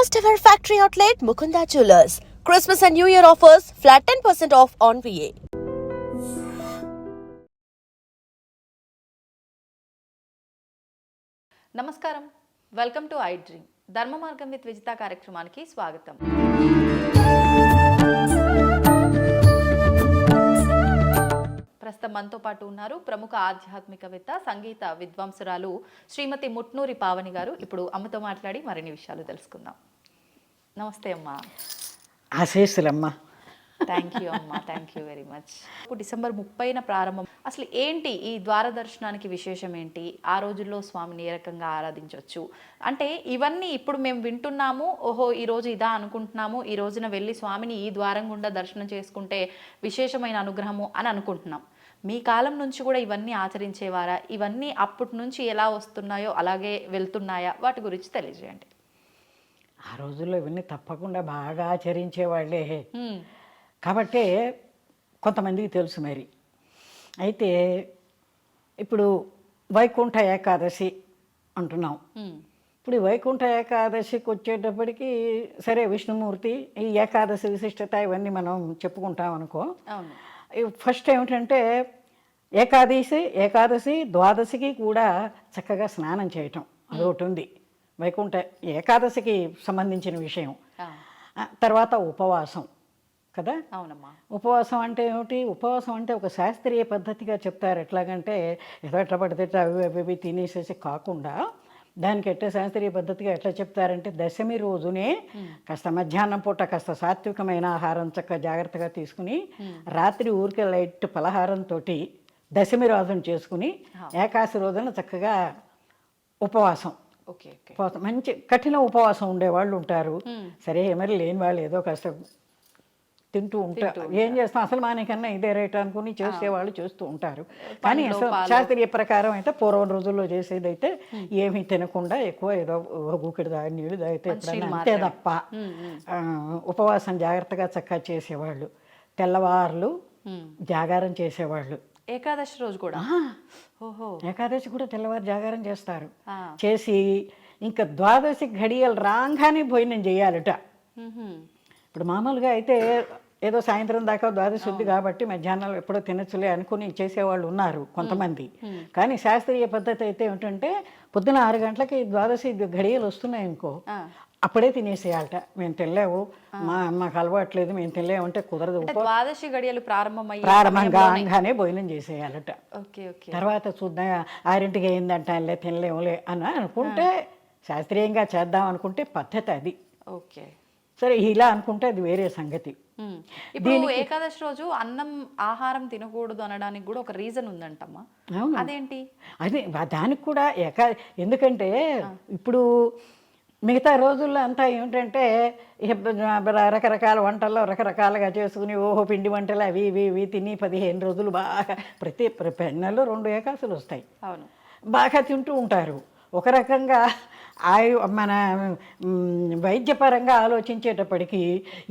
First ever factory outlet Mukunda Jewelers. Christmas and New Year offers flat 10% off on VA. నమస్కారం, welcome to I dream ధర్మ మార్గం with Vijitha కార్యక్రమానికి స్వాగతం. ప్రస్తుతం మనతో పాటు ఉన్నారు ప్రముఖ ఆధ్యాత్మికవేత్త, సంగీత విద్వాంసురాలు శ్రీమతి ముట్నూరి పావని గారు. ఇప్పుడు అమ్మతో మాట్లాడి మరిన్ని విషయాలు తెలుసుకుందాం. నమస్తే అమ్మా. ఆశీస్సులమ్మా. థ్యాంక్ యూ అమ్మా, thank you very much. December 30న ప్రారంభం. అసలు ఏంటి ఈ ద్వార దర్శనానికి విశేషం ఏంటి? ఆ రోజుల్లో స్వామిని ఏ రకంగా ఆరాధించవచ్చు అంటే ఇవన్నీ ఇప్పుడు మేము వింటున్నాము, ఓహో ఈరోజు ఇదా అనుకుంటున్నాము, ఈ రోజున వెళ్ళి స్వామిని ఈ ద్వారం గుండా దర్శనం చేసుకుంటే విశేషమైన అనుగ్రహము అని అనుకుంటున్నాం. మీ కాలం నుంచి కూడా ఇవన్నీ ఆచరించేవారా? ఇవన్నీ అప్పటి నుంచి ఎలా వస్తున్నాయో అలాగే వెళ్తున్నాయా? వాటి గురించి తెలియజేయండి. ఆ రోజుల్లో ఇవన్నీ తప్పకుండా బాగా ఆచరించేవాళ్ళే కాబట్టే కొంతమందికి తెలుసు. మరి అయితే ఇప్పుడు వైకుంఠ ఏకాదశి అంటున్నాం. ఇప్పుడు ఈ వైకుంఠ ఏకాదశికి వచ్చేటప్పటికి సరే విష్ణుమూర్తి, ఈ ఏకాదశి విశిష్టత ఇవన్నీ మనం చెప్పుకుంటాం అనుకో. ఫస్ట్ ఏమిటంటే ఏకాదశి ద్వాదశికి కూడా చక్కగా స్నానం చేయటం అదొకటి ఉంది. వైకుంఠ ఏకాదశికి సంబంధించిన విషయం. తర్వాత ఉపవాసం కదా. అవునమ్మా. ఉపవాసం అంటే ఏమిటి? ఉపవాసం అంటే ఒక శాస్త్రీయ పద్ధతిగా చెప్తారు. ఎట్లాగంటే ఏదో ఎట్లా పడితే అవి తినేసేసి కాకుండా దానికి ఎట్లా శాస్త్రీయ పద్ధతిగా ఎట్లా చెప్తారంటే దశమి రోజునే కాస్త మధ్యాహ్నం పూట కాస్త సాత్వికమైన ఆహారం చక్కగా జాగ్రత్తగా తీసుకుని రాత్రి ఊరికే లైట్ పలహారంతో దశమి రోజున చేసుకుని ఏకాదశి రోజున చక్కగా ఉపవాసం. మంచి కఠిన ఉపవాసం ఉండేవాళ్ళు ఉంటారు. సరే మరి లేని వాళ్ళు ఏదో కాస్త తింటూ ఉంటారు. ఏం చేస్తాం, అసలు మానేకన్నా ఇదే రేట్ అనుకుని చేసేవాళ్ళు చేస్తూ ఉంటారు. కానీ అసలు శాస్త్రీయ ప్రకారం అయితే పూర్వం రోజుల్లో చేసేది అయితే ఏమీ తినకుండా ఎక్కువ ఏదో గుక్కెడు నీళ్ళు తాగితే ఎప్పుడైనా అంతే తప్ప ఉపవాసం జాగ్రత్తగా చక్కగా చేసేవాళ్ళు. తెల్లవారులు జాగారం చేసేవాళ్ళు. ఏకాదశి రోజు కూడా ఏకాదశి కూడా తెల్లవారు జాగారం చేస్తారు. చేసి ఇంకా ద్వాదశి ఘడియలు రాగానే భోజనం చేయాలట. ఇప్పుడు మామూలుగా అయితే ఏదో సాయంత్రం దాకా ద్వాదశి ఉంది కాబట్టి మధ్యాహ్నం ఎప్పుడో తినచ్చులే అనుకుని చేసేవాళ్ళు ఉన్నారు కొంతమంది. కానీ శాస్త్రీయ పద్ధతి అయితే ఏమిటంటే పొద్దున 6 గంటలకి ద్వాదశి ఘడియలు వస్తున్నాయి అనుకో, అప్పుడే తినేసేయాలట. మేము తినలేవు, మాకు అలవాట్లేదు, మేము తినలేము అంటే కుదరదు. ద్వాదశి గడియలు ప్రారంభంగానే భోజనం చేసేయాలట. తర్వాత చూద్దాం 6ంటికి అయిందంటే తినలేములే అని అనుకుంటే, శాస్త్రీయంగా చేద్దాం అనుకుంటే పద్ధతి అది. ఓకే సరే, ఇలా అనుకుంటే అది వేరే సంగతి. ఇప్పుడు ఏకాదశి రోజు అన్నం ఆహారం తినకూడదు అనడానికి కూడా ఒక రీజన్ ఉందంటమ్మా. అదేంటి? అదే దానికి కూడా ఎందుకంటే ఇప్పుడు మిగతా రోజుల్లో అంతా ఏమిటంటే రకరకాల వంటల్లో రకరకాలుగా చేసుకుని ఓహో పిండి వంటలు అవి ఇవి ఇవి తిని 15 రోజులు బాగా ప్రతి నెలలో 2 ఏకాదశులు వస్తాయి. అవును, బాగా తింటూ ఉంటారు. ఒక రకంగా మన వైద్యపరంగా ఆలోచించేటప్పటికి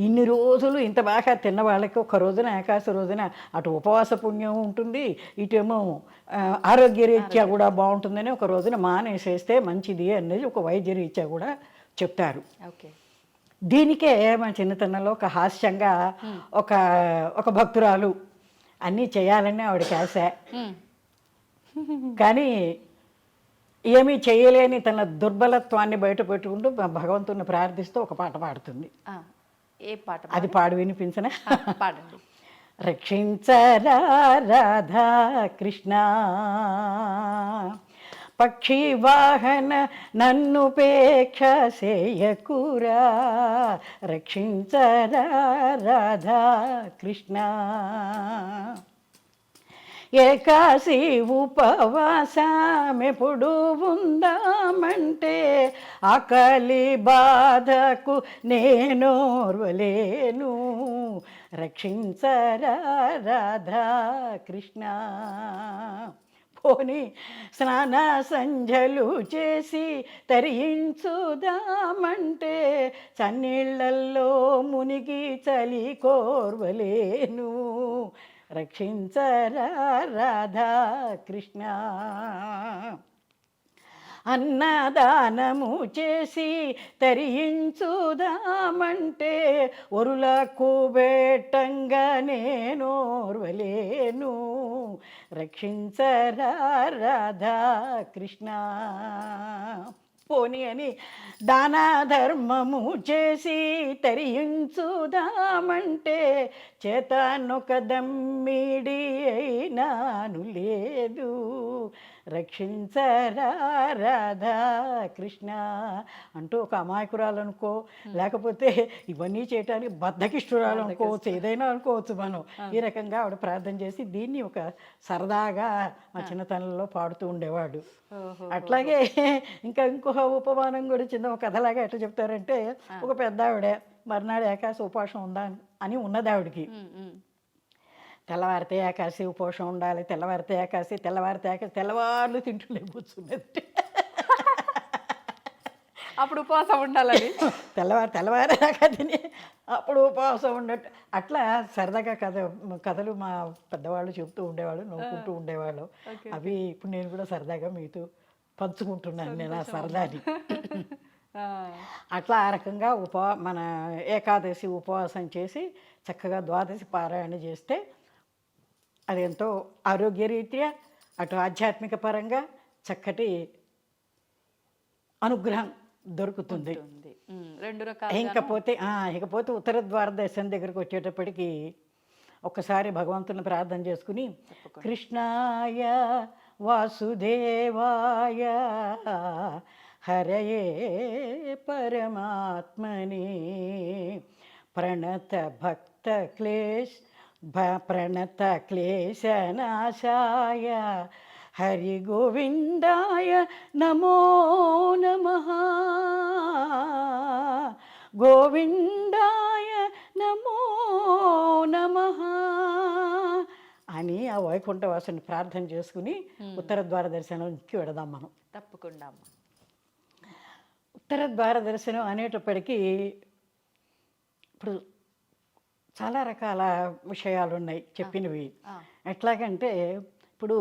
ఇన్ని రోజులు ఇంత బాగా తిన్న వాళ్ళకి ఒక రోజున ఏకాదశి రోజున అటు ఉపవాస పుణ్యం ఉంటుంది, ఇటేమో ఆరోగ్యరీత్యా కూడా బాగుంటుందని ఒక రోజున మానేసేస్తే మంచిది అనేది ఒక వైద్యరీత్యా కూడా చెప్తారు. ఓకే, దీనికే మా చిన్నతనంలో ఒక హాస్యంగా ఒక భక్తురాలు అన్నీ చేయాలని ఆవిడకి ఆశ. కానీ ఏమీ చేయలేని తన దుర్బలత్వాన్ని బయట పెట్టుకుంటూ భగవంతుని ప్రార్థిస్తూ ఒక పాట పాడుతుంది. ఏ పాట? అది పాడు వినిపించనా? పాడండి. రక్షించరా రాధా కృష్ణ పక్షి వాహన నన్నుపేక్ష సేయకురా, రక్షించరా రాధా కృష్ణ. ఏకాశి ఉపవాసమెప్పుడు ఉందామంటే ఆకలి బాధకు నేనోర్వలేను, రక్షించరా రాధా కృష్ణ. పోని స్నాన సంధ్యలు చేసి తరించుదామంటే చన్నీళ్ళల్లో మునిగి చలి కోర్వలేను, రక్షించరా రాధా కృష్ణ. అన్నదానము చేసి తరించుదామంటే ఒరులకు బెట్టంగా నేనోర్వలేను, రక్షించరా రాధా కృష్ణ. పోని అని దాన ధర్మము చేసి తరించుదామంటే చేతనొక దమ్మిడి అయినాను లేదు, రక్షించరా రాధా కృష్ణ అంటూ ఒక అమాయకురాలనుకో, లేకపోతే ఇవన్నీ చేయటానికి బద్ధకిష్టురాలు అనుకోవచ్చు, ఏదైనా అనుకోవచ్చు మనం. ఈ రకంగా ఆవిడ ప్రార్థన చేసి దీన్ని ఒక సరదాగా మా చిన్నతనంలో పాడుతూ ఉండేవాడు. అట్లాగే ఇంకో ఉపమానం కూడా చిన్న ఒక కథలాగా ఎట్లా చెప్తారంటే, ఒక పెద్ద ఆవిడ మర్నాడు ఏకాశి ఉపవాసం ఉందా అని ఉన్నది ఆవిడకి. తెల్లవారితే ఏకాశి ఉపవాసం ఉండాలి, తెల్లవారితే ఏకాశి, తెల్లవారితే ఏకాశి, తెల్లవారులు తింటుండే కూర్చున్నది. అప్పుడు ఉపవాసం ఉండాలని తెల్లవారేదాకా తిని అప్పుడు ఉపవాసం ఉండట్టు. అట్లా సరదాగా కథలు మా పెద్దవాళ్ళు చెబుతూ ఉండేవాళ్ళు, నవ్వుకుంటూ ఉండేవాళ్ళు. అవి ఇప్పుడు నేను కూడా సరదాగా మీతో పంచుకుంటున్నాను నేను ఆ సరదాని. అట్లా ఆ రకంగా మన ఏకాదశి ఉపవాసం చేసి చక్కగా ద్వాదశి పారాయణ చేస్తే అది ఎంతో ఆరోగ్యరీత్యా అటు ఆధ్యాత్మిక పరంగా చక్కటి అనుగ్రహం దొరుకుతుంది. రెండు రకాల. ఇకపోతే ఉత్తర ద్వార దర్శనం దగ్గరికి వచ్చేటప్పటికి ఒక్కసారి భగవంతుని ప్రార్థన చేసుకుని, కృష్ణాయ వాసుదేవాయ హరయే పరమాత్మనే ప్రణత క్లేశనాశాయ హరి గోవిందాయ నమో నమః, గోవిందాయ నమో నమః అని ఆ వైకుంఠవాసుని ప్రార్థన చేసుకుని ఉత్తర ద్వార దర్శనంకి వెడదాం మనం. తప్పకుండా. ఉత్తర ద్వార దర్శనం అనేటప్పటికీ ఇప్పుడు చాలా రకాల విషయాలు ఉన్నాయి చెప్పినవి. ఎట్లాగంటే ఇప్పుడు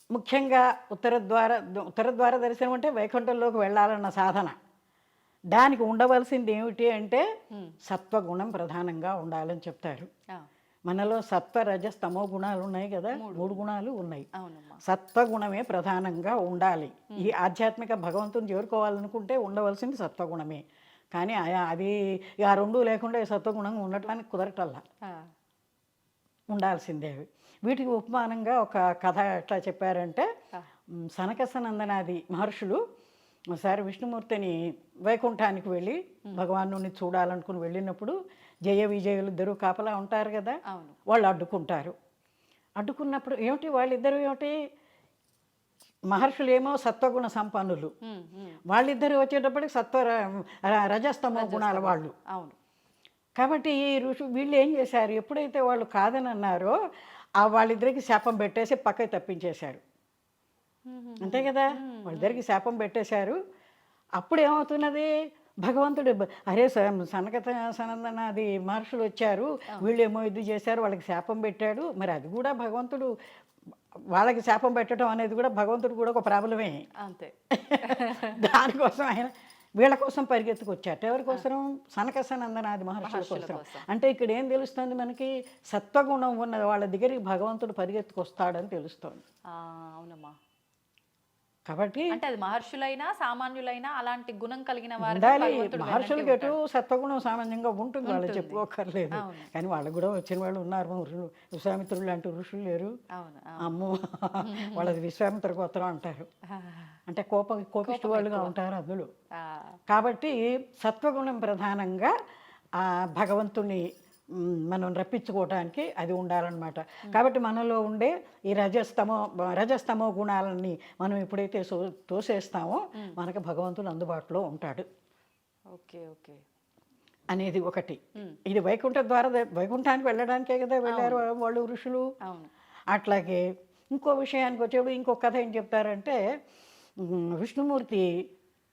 ముఖ్యంగా ఉత్తర ద్వార దర్శనం అంటే వైకుంఠంలోకి వెళ్ళాలన్న సాధన. దానికి ఉండవలసింది ఏమిటి అంటే సత్వగుణం ప్రధానంగా ఉండాలని చెప్తారు. మనలో సత్వ రజస్ తమో గుణాలు ఉన్నాయి కదా, 3 గుణాలు ఉన్నాయి. సత్వగుణమే ప్రధానంగా ఉండాలి. ఈ ఆధ్యాత్మిక భగవంతుని చేరుకోవాలనుకుంటే ఉండవలసింది సత్వగుణమే. కానీ అది ఆ 2 లేకుండా సత్వగుణంగా ఉండటానికి కుదరటల్లా, ఉండాల్సిందే. వీటికి ఉపమానంగా ఒక కథ ఎట్లా చెప్పారంటే, సనకసనందనాది మహర్షులు ఒకసారి విష్ణుమూర్తిని వైకుంఠానికి వెళ్ళి భగవాను చూడాలనుకుని వెళ్ళినప్పుడు జయ విజయులు ఇద్దరు కాపలా ఉంటారు కదా, వాళ్ళు అడ్డుకున్నప్పుడు ఏమిటి వాళ్ళిద్దరు ఏమిటి, మహర్షులు ఏమో సత్వగుణ సంపన్నులు, వాళ్ళిద్దరు వచ్చేటప్పటికి రజస్తమో గుణాల వాళ్ళు. కాబట్టి ఈ వీళ్ళు ఏం చేశారు, ఎప్పుడైతే వాళ్ళు కాదని అన్నారో వాళ్ళిద్దరికి శాపం పెట్టేసి పక్కకి తప్పించేశారు. అంతే కదా, వాళ్ళిద్దరికి శాపం పెట్టేశారు. అప్పుడు ఏమవుతున్నది, భగవంతుడు అరే సనకసనందనాది మహర్షులు వచ్చారు, వీళ్ళేమో ఇది చేశారు, వాళ్ళకి శాపం పెట్టాడు. మరి అది కూడా భగవంతుడు, వాళ్ళకి శాపం పెట్టడం అనేది కూడా భగవంతుడు కూడా ఒక ప్రాబ్లమే. అంతే. దానికోసం ఆయన వీళ్ళ కోసం పరిగెత్తుకొచ్చాట. ఎవరి కోసం? సనకసనందనాది మహర్షుల కోసం. అంటే ఇక్కడ ఏం తెలుస్తుంది మనకి, సత్వగుణం ఉన్న వాళ్ళ దగ్గరికి భగవంతుడు పరిగెత్తుకొస్తాడని తెలుస్తోంది. అవునమ్మా. కాబట్టి అంటే అది మహర్షులైనా సామాన్యులైనా అలాంటి గుణం కలిగిన వారు ఉండాలి. మహర్షులకి ఎటు సత్వగుణం సామాన్యంగా ఉంటుంది, వాళ్ళు చెప్పుకోకర్లేదు. కానీ వాళ్ళకు కూడా వచ్చిన వాళ్ళు ఉన్నారు. విశ్వామిత్రులు లాంటి ఋషులు లేరు. అమ్మో, వాళ్ళది విశ్వామిత్ర గోత్రం అంటారు. అంటే కోపిష్టి వాళ్ళుగా ఉంటారు అందులో. కాబట్టి సత్వగుణం ప్రధానంగా ఆ భగవంతుని మనం రప్పించుకోవటానికి అది ఉండాలన్నమాట. కాబట్టి మనలో ఉండే ఈ రజస్తమో గుణాలని మనం ఎప్పుడైతే తోసేస్తామో మనకు భగవంతుడు అందుబాటులో ఉంటాడు. ఓకే ఓకే అనేది ఒకటి. ఇది వైకుంఠానికి వెళ్ళడానికే కదా వెళ్ళారు వాళ్ళు ఋషులు. అట్లాగే ఇంకో విషయానికి వచ్చేప్పుడు ఇంకొక కథ ఏం చెప్తారంటే, విష్ణుమూర్తి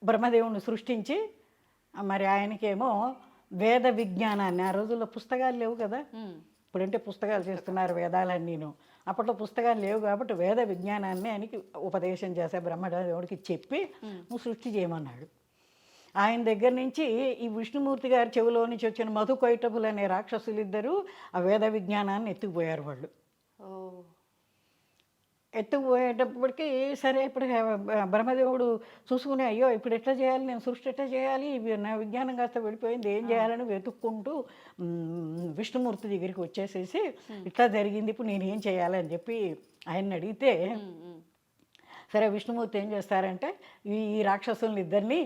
బ్రహ్మదేవుని సృష్టించి మరి ఆయనకేమో వేద విజ్ఞానాన్ని, ఆ రోజుల్లో పుస్తకాలు లేవు కదా, ఇప్పుడంటే పుస్తకాలు చేస్తున్నారు వేదాలన్నీను, అప్పట్లో పుస్తకాలు లేవు కాబట్టి వేద విజ్ఞానాన్ని ఆయనకి ఉపదేశం చేసే బ్రహ్మదేవుడికి చెప్పి నువ్వు సృష్టి చేయమన్నాడు. ఆయన దగ్గర నుంచి ఈ విష్ణుమూర్తి గారి చెవిలో నుంచి వచ్చిన మధుకైటపులు అనే రాక్షసులు ఇద్దరు ఆ వేద విజ్ఞానాన్ని ఎత్తుకుపోయారు వాళ్ళు. ఓ ఎత్తుకుపోయేటప్పటికి సరే ఇప్పుడు బ్రహ్మదేవుడు చూసుకుని అయ్యో ఇప్పుడు ఎట్లా చేయాలి, నేను సృష్టి ఎట్లా చేయాలి, నా విజ్ఞానం కాస్త వెళ్ళిపోయింది, ఏం చేయాలని వెతుక్కుంటూ విష్ణుమూర్తి దగ్గరికి వచ్చేసేసి ఇట్లా జరిగింది, ఇప్పుడు నేను ఏం చేయాలి అని చెప్పి ఆయన్ని అడిగితే సరే విష్ణుమూర్తి ఏం చేస్తారంటే ఈ రాక్షసులను ఇద్దరిని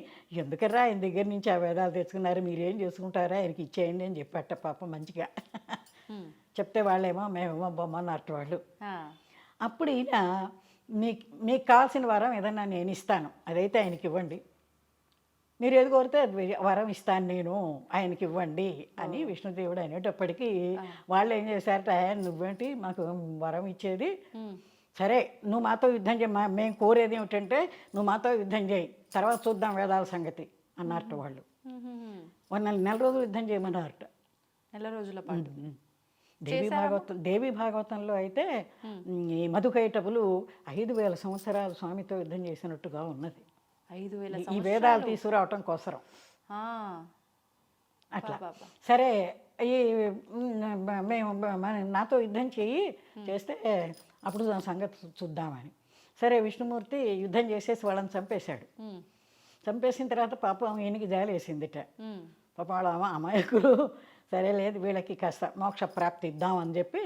ఎందుకరా ఆయన దగ్గర నుంచి ఆ వేదాలు తెచ్చుకున్నారు, మీరు ఏం చేసుకుంటారా, ఆయనకి ఇచ్చేయండి అని చెప్పాట పాపం మంచిగా. చెప్తే వాళ్ళేమో మేమేమో బొమ్మన్నట్టు వాళ్ళు. అప్పుడు ఈయన మీకు కావాల్సిన వరం ఏదన్నా నేను ఇస్తాను, అదైతే ఆయనకి ఇవ్వండి, మీరు ఏది కోరితే అది వరం ఇస్తాను నేను, ఆయనకి ఇవ్వండి అని విష్ణుదేవుడు అనేటప్పటికీ వాళ్ళు ఏం చేశారట, నువ్వేంటి మాకు వరం ఇచ్చేది, సరే నువ్వు మాతో యుద్ధం చేయి, మేము కోరేది ఏమిటంటే నువ్వు మాతో యుద్ధం చేయి, తర్వాత చూద్దాం వేదాల సంగతి అన్నట్టు వాళ్ళు. నెల రోజులు యుద్ధం చేయమన్నారట. నెల రోజుల పాటు దేవి భాగవతంలో అయితే ఈ మధుకైటపులు 5,000 సంవత్సరాలు స్వామితో యుద్ధం చేసినట్టుగా ఉన్నది. 5,000 ఈ వేదాలు తీసుకురావటం కోసరం అట్లా. సరే ఈ మేము నాతో యుద్ధం చేస్తే అప్పుడు దాని సంగతి చూద్దామని సరే విష్ణుమూర్తి యుద్ధం చేసేసి వాళ్ళని చంపేశాడు. చంపేసిన తర్వాత పాపం ఈయనకి జాలి వేసిందిట. పాపం వాళ్ళ అమాయకులు సరే లేదు వీళ్ళకి కాస్త మోక్ష ప్రాప్తి ఇద్దామని చెప్పి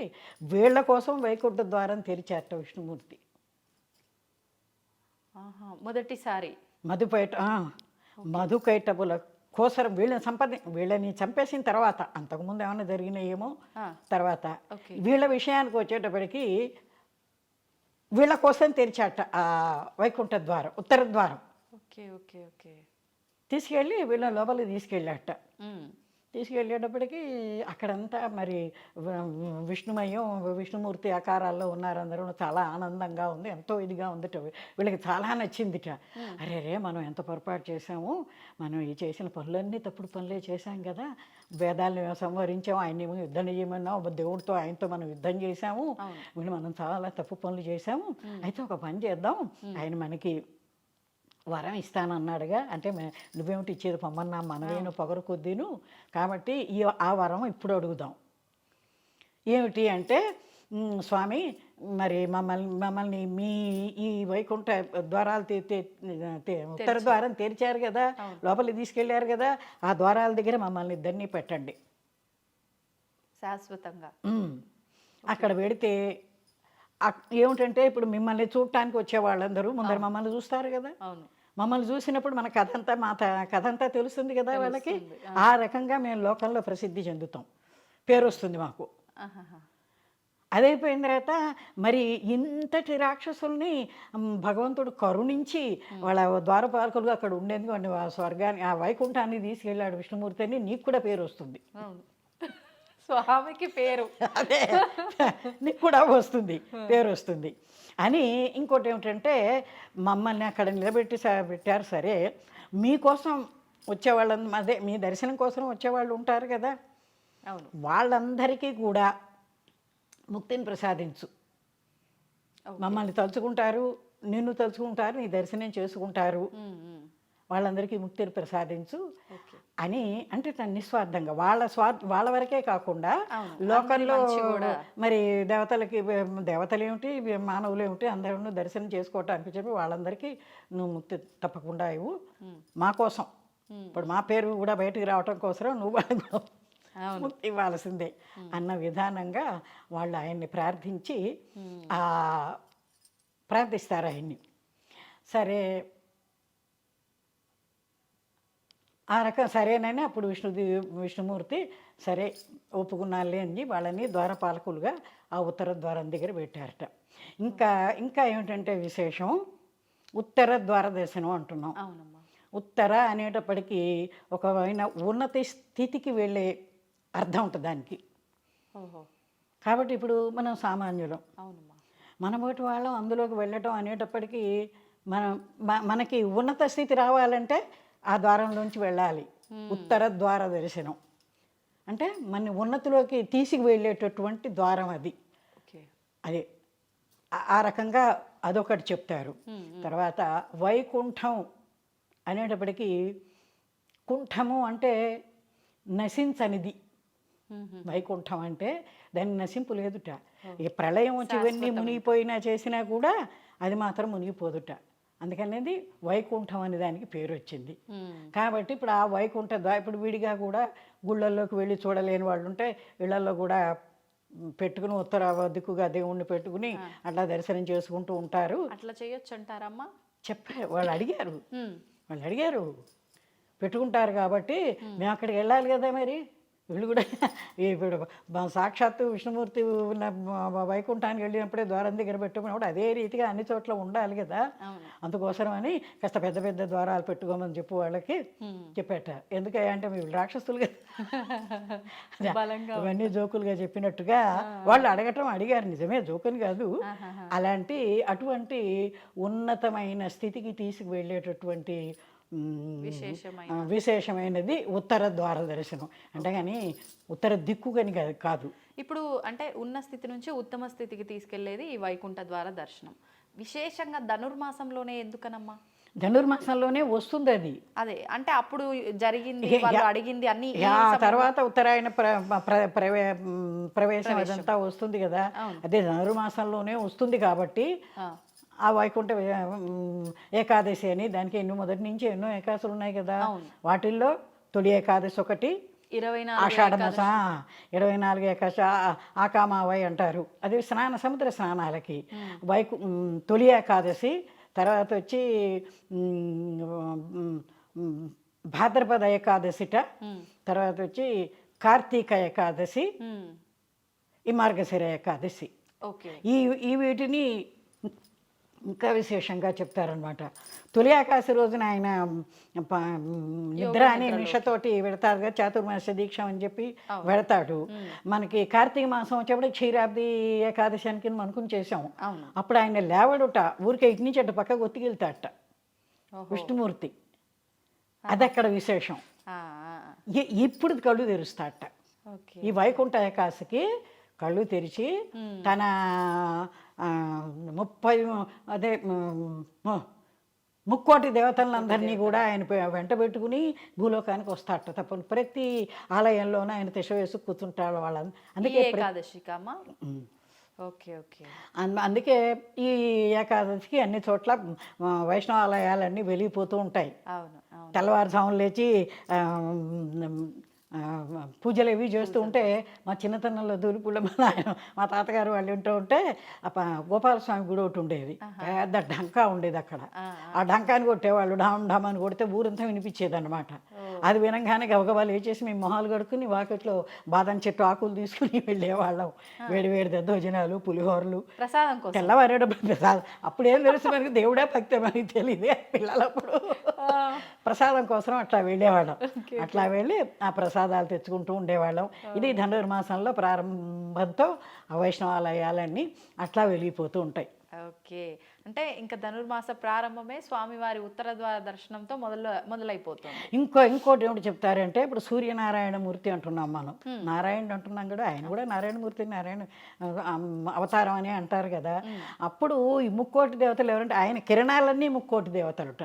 వీళ్ళ కోసం వైకుంఠ ద్వారం తెరిచారట విష్ణుమూర్తి. మొదటిసారి మధుకైటపుల కోసరం వీళ్ళని చంపేసిన తర్వాత, అంతకుముందు ఏమైనా జరిగినాయేమో తర్వాత, వీళ్ళ విషయానికి వచ్చేటప్పటికి వీళ్ళ కోసం తెరిచాట ఆ వైకుంఠ ద్వారం, ఉత్తర ద్వారం. ఓకే ఓకే ఓకే తీసుకెళ్ళి వీళ్ళ లోపలికి తీసుకెళ్ళాట. తీసుకెళ్ళేటప్పటికి అక్కడంతా మరి విష్ణుమయం విష్ణుమూర్తి ఆకారాల్లో ఉన్నారు అందరూ, చాలా ఆనందంగా ఉంది, ఎంతో ఇదిగా ఉందిట, వీళ్ళకి చాలా నచ్చిందిట. అరే మనం ఎంత పొరపాటు చేసాము, మనం ఈ చేసిన పనులన్నీ తప్పుడు పనులే చేశాం కదా, వేదాలను సంవరించాము, ఆయన్ని యుద్ధం చేయమన్నాము, దేవుడితో ఆయనతో మనం యుద్ధం చేశాము, వీళ్ళు మనం చాలా తప్పు పనులు చేశాము, అయితే ఒక పని చేద్దాం, ఆయన మనకి వరం ఇస్తానన్నాడుగా, అంటే నువ్వేమిటి ఇచ్చేది పొమ్మన్నా, మనవేను పొగరు కొద్దీను, కాబట్టి ఆ వరం ఇప్పుడు అడుగుదాం. ఏమిటి అంటే స్వామి మరి మమ్మల్ని మీ ఈ వైకుంఠ ద్వారాలు ఉత్తర ద్వారం తెరిచారు కదా, లోపలికి తీసుకెళ్ళారు కదా, ఆ ద్వారాల దగ్గర మమ్మల్ని ఇద్దరినీ పెట్టండి శాశ్వతంగా. అక్కడ పెడితే ఏమిటంటే ఇప్పుడు మిమ్మల్ని చూడటానికి వచ్చే వాళ్ళందరూ ముందర మమ్మల్ని చూస్తారు కదా, మమ్మల్ని చూసినప్పుడు మన కథ అంతా తెలుస్తుంది కదా వాళ్ళకి, ఆ రకంగా మేము లోకంలో ప్రసిద్ధి చెందుతాం, పేరు వస్తుంది మాకు. అదైపోయిన తర్వాత మరి ఇంతటి రాక్షసుల్ని భగవంతుడు కరుణించి వాళ్ళ ద్వారపాలకులుగా అక్కడ ఉండేందుకు వాడిని ఆ స్వర్గాన్ని ఆ వైకుంఠాన్ని తీసుకెళ్ళాడు విష్ణుమూర్తి అని, నీకు కూడా పేరు వస్తుంది, స్వామికి పేరు అదే నీకు కూడా వస్తుంది, పేరు వస్తుంది అని. ఇంకోటి ఏమిటంటే మమ్మల్ని అక్కడ పెట్టారు, సరే మీకోసం వచ్చేవాళ్ళని, అదే మీ దర్శనం కోసం వచ్చేవాళ్ళు ఉంటారు కదా, వాళ్ళందరికీ కూడా ముక్తిని ప్రసాదించు, మమ్మల్ని తలుచుకుంటారు, నిన్ను తలుచుకుంటారు, నీ దర్శనం చేసుకుంటారు, వాళ్ళందరికీ ముక్తిని ప్రసాదించు అని, అంటే నిస్వార్థంగా వాళ్ళ వరకే కాకుండా లోకంలో మరి దేవతలు ఏమిటి మానవులు ఏమిటి అందరూ దర్శనం చేసుకోవటానికి చెప్పి వాళ్ళందరికీ నువ్వు ముక్తి తప్పకుండా ఇవ్వు, మా కోసం, ఇప్పుడు మా పేరు కూడా బయటికి రావటం కోసం నువ్వు వాళ్ళకు ముక్తి ఇవ్వాల్సిందే అన్న విధానంగా వాళ్ళు ఆయన్ని ప్రార్థిస్తారు ఆయన్ని. సరే ఆ రకం సరేనని అప్పుడు విష్ణుమూర్తి సరే ఒప్పుకున్నాలే అని వాళ్ళని ద్వారపాలకులుగా ఆ ఉత్తర ద్వారం దగ్గర పెట్టారట. ఇంకా ఏమిటంటే విశేషం, ఉత్తర ద్వార దర్శనం అంటున్నాం. ఉత్తర అనేటప్పటికీ ఒక ఉన్నత స్థితికి వెళ్ళే అర్థం ఉంటుంది దానికి. కాబట్టి ఇప్పుడు మనం సామాన్యులం, మనబోటి వాళ్ళం అందులోకి వెళ్ళటం అనేటప్పటికీ మనకి ఉన్నత స్థితి రావాలంటే ఆ ద్వారంలోంచి వెళ్ళాలి. ఉత్తర ద్వార దర్శనం అంటే మన ఉన్నతిలోకి తీసుకు వెళ్ళేటటువంటి ద్వారం అది. ఆ రకంగా అదొకటి చెప్తారు. తర్వాత వైకుంఠం అనేటప్పటికీ కుంఠము అంటే నశించనిది. వైకుంఠం అంటే దాన్ని నశింపు లేదుట. ఈ ప్రళయం వచ్చి ఇవన్నీ మునిగిపోయినా చేసినా కూడా అది మాత్రం మునిగిపోదుట. అందుకనేది వైకుంఠం అనే దానికి పేరు వచ్చింది. కాబట్టి ఇప్పుడు ఆ వైకుంఠ ఇప్పుడు విడిగా కూడా గుళ్ళల్లోకి వెళ్ళి చూడలేని వాళ్ళు ఉంటే ఇళ్లలో కూడా పెట్టుకుని ఉత్తర దిక్కుగా దేవుణ్ణి పెట్టుకుని అట్లా దర్శనం చేసుకుంటూ ఉంటారు. అట్లా చేయొచ్చు అంటారమ్మా? చెప్పారు, వాళ్ళు అడిగారు పెట్టుకుంటారు కాబట్టి మేము అక్కడికి వెళ్ళాలి కదా మరి. వీళ్ళు కూడా ఇప్పుడు సాక్షాత్తు విష్ణుమూర్తి ఉన్న వైకుంఠానికి వెళ్ళినప్పుడే ద్వారం దగ్గర పెట్టుకున్నప్పుడు అదే రీతిగా అన్ని చోట్ల ఉండాలి కదా. అందుకోసమని కాస్త పెద్ద పెద్ద ద్వారాలు పెట్టుకోమని చెప్పు వాళ్ళకి చెప్పేట. ఎందుకంటే వీళ్ళు రాక్షసులు కదా, ఇవన్నీ జోకులుగా చెప్పినట్టుగా వాళ్ళు అడిగారు. నిజమే, జోకుని కాదు. అటువంటి ఉన్నతమైన స్థితికి తీసుకువెళ్ళేటటువంటి విశేషమైనది ఉత్తర ద్వార దర్శనం. అంటే కానీ ఉత్తర దిక్కు కానీ కాదు. ఇప్పుడు అంటే ఉన్న స్థితి నుంచి ఉత్తమ స్థితికి తీసుకెళ్లేది ఈ వైకుంఠ ద్వార దర్శనం. విశేషంగా ధనుర్మాసంలోనే ఎందుకనమ్మా? ధనుర్మాసంలోనే వస్తుంది అది. అదే అంటే అప్పుడు జరిగింది, వాళ్ళు అడిగింది అన్ని తర్వాత ఉత్తరాయణ ప్రవేశం అదంతా వస్తుంది కదా. అదే ధనుర్మాసంలోనే వస్తుంది కాబట్టి ఆ వైకుంఠ ఏకాదశి అని దానికి మొదటి నుంచి ఎన్నో ఏకాదశులు ఉన్నాయి కదా. వాటిల్లో తొలి ఏకాదశి ఒకటి, 24 ఆషాఢ మాస 24 ఏకాదశి ఆకామావై అంటారు. అది సముద్ర స్నానాలకి. తొలి ఏకాదశి, తర్వాత వచ్చి భాద్రపద ఏకాదశిట, తర్వాత వచ్చి కార్తీక ఏకాదశి, ఈ మార్గశిర ఏకాదశి. ఈ వీటిని ఇంకా విశేషంగా చెప్తారనమాట. తొలి ఏకాదశి రోజున ఆయన నిద్ర అనే నిషతోటి వెడతాడు కదా, చాతుర్మాస దీక్ష అని చెప్పి వెడతాడు. మనకి కార్తీక మాసం వచ్చేప్పుడు క్షీరాబ్ది ఏకాదశి అని అనుకుని చేసాం. అప్పుడు ఆయన లేవడుట, ఊరికే ఇటు నుంచి అటు పక్కకు ఒత్తికెళ్తాడట విష్ణుమూర్తి. అది అక్కడ విశేషం. ఇప్పుడు కళ్ళు తెరుస్తాడట. ఈ వైకుంఠ ఏకాదశికి కళ్ళు తెరిచి తన 30 దేవతలందరినీ కూడా ఆయన వెంట పెట్టుకుని భూలోకానికి వస్తాడట. తప్పని ప్రతి ఆలయంలోనూ ఆయన తిష వేసి కూర్చుంటాడు వాళ్ళని. అందుకే అందుకే ఈ ఏకాదశికి అన్ని చోట్ల వైష్ణవ ఆలయాలన్నీ వెలిగిపోతూ ఉంటాయి. తెల్లవారుజామున లేచి పూజలు ఇవి చేస్తూ ఉంటే మా చిన్నతనంలో దూలిపూళ్ళ మా తాతగారు వాళ్ళు వింటూ ఉంటే గోపాలస్వామి గుడి ఒకటి ఉండేది. పెద్ద ఢంకా ఉండేది అక్కడ. ఆ ఢంకాని కొట్టేవాళ్ళు, ఢామ్ ఢామ్ అని కొడితే ఊరంతా వినిపించేది అనమాట. అది వినంగానే గబగబా లేచేసి మేము మొహాలు కడుక్కుని వాకిట్లో బాదం చెట్టు ఆకులు తీసుకుని వెళ్ళేవాళ్ళం. వేడి వేడి దద్దోజనాలు, పులిహోరలు, తెల్లవారేటప్పుడు ప్రసాదం. అప్పుడు ఏం తెలుసు మనకి, దేవుడే భక్తి మనకి తెలియదు పిల్లలప్పుడు. ప్రసాదం కోసం అట్లా వెళ్ళేవాళ్ళం. అట్లా వెళ్ళి ఆ ప్రసాదాలు తెచ్చుకుంటూ ఉండేవాళ్ళం. ఇది ధనుర్మాసంలో ప్రారంభంతో వైష్ణవాలయాలన్నీ అట్లా వెలిగిపోతూ ఉంటాయి. ఓకే, అంటే ఇంకా ధనుర్మాస ప్రారంభమే స్వామివారి ఉత్తర ద్వార దర్శనంతో మొదలైపోతుంది. ఇంకోటి ఏమిటి చెప్తారంటే, ఇప్పుడు సూర్యనారాయణమూర్తి అంటున్నాం మనం, నారాయణుడు అంటున్నాం కూడా, ఆయన కూడా నారాయణమూర్తి, నారాయణ అవతారం అని అంటారు కదా. అప్పుడు ఈ 3 దేవతలు ఎవరంటే ఆయన కిరణాలన్నీ 3 దేవతలుట.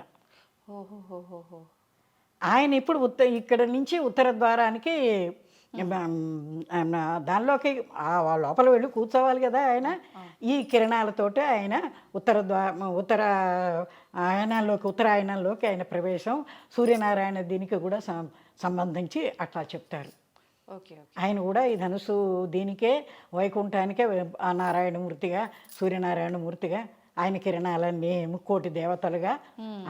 ఆయన ఇప్పుడు ఇక్కడ నుంచి ఉత్తర ద్వారానికి దానిలోకి లోపల వెళ్ళి కూర్చోవాలి కదా. ఆయన ఈ కిరణాలతోటి ఆయన ఉత్తరాయణంలోకి ఆయన ప్రవేశం. సూర్యనారాయణ దీనికి కూడా సంబంధించి అట్లా చెప్తారు. ఆయన కూడా ఈ ధనుసు దీనికే, వైకుంఠానికే ఆ నారాయణమూర్తిగా, సూర్యనారాయణమూర్తిగా ఆయన కిరణాలన్నీ 3 దేవతలుగా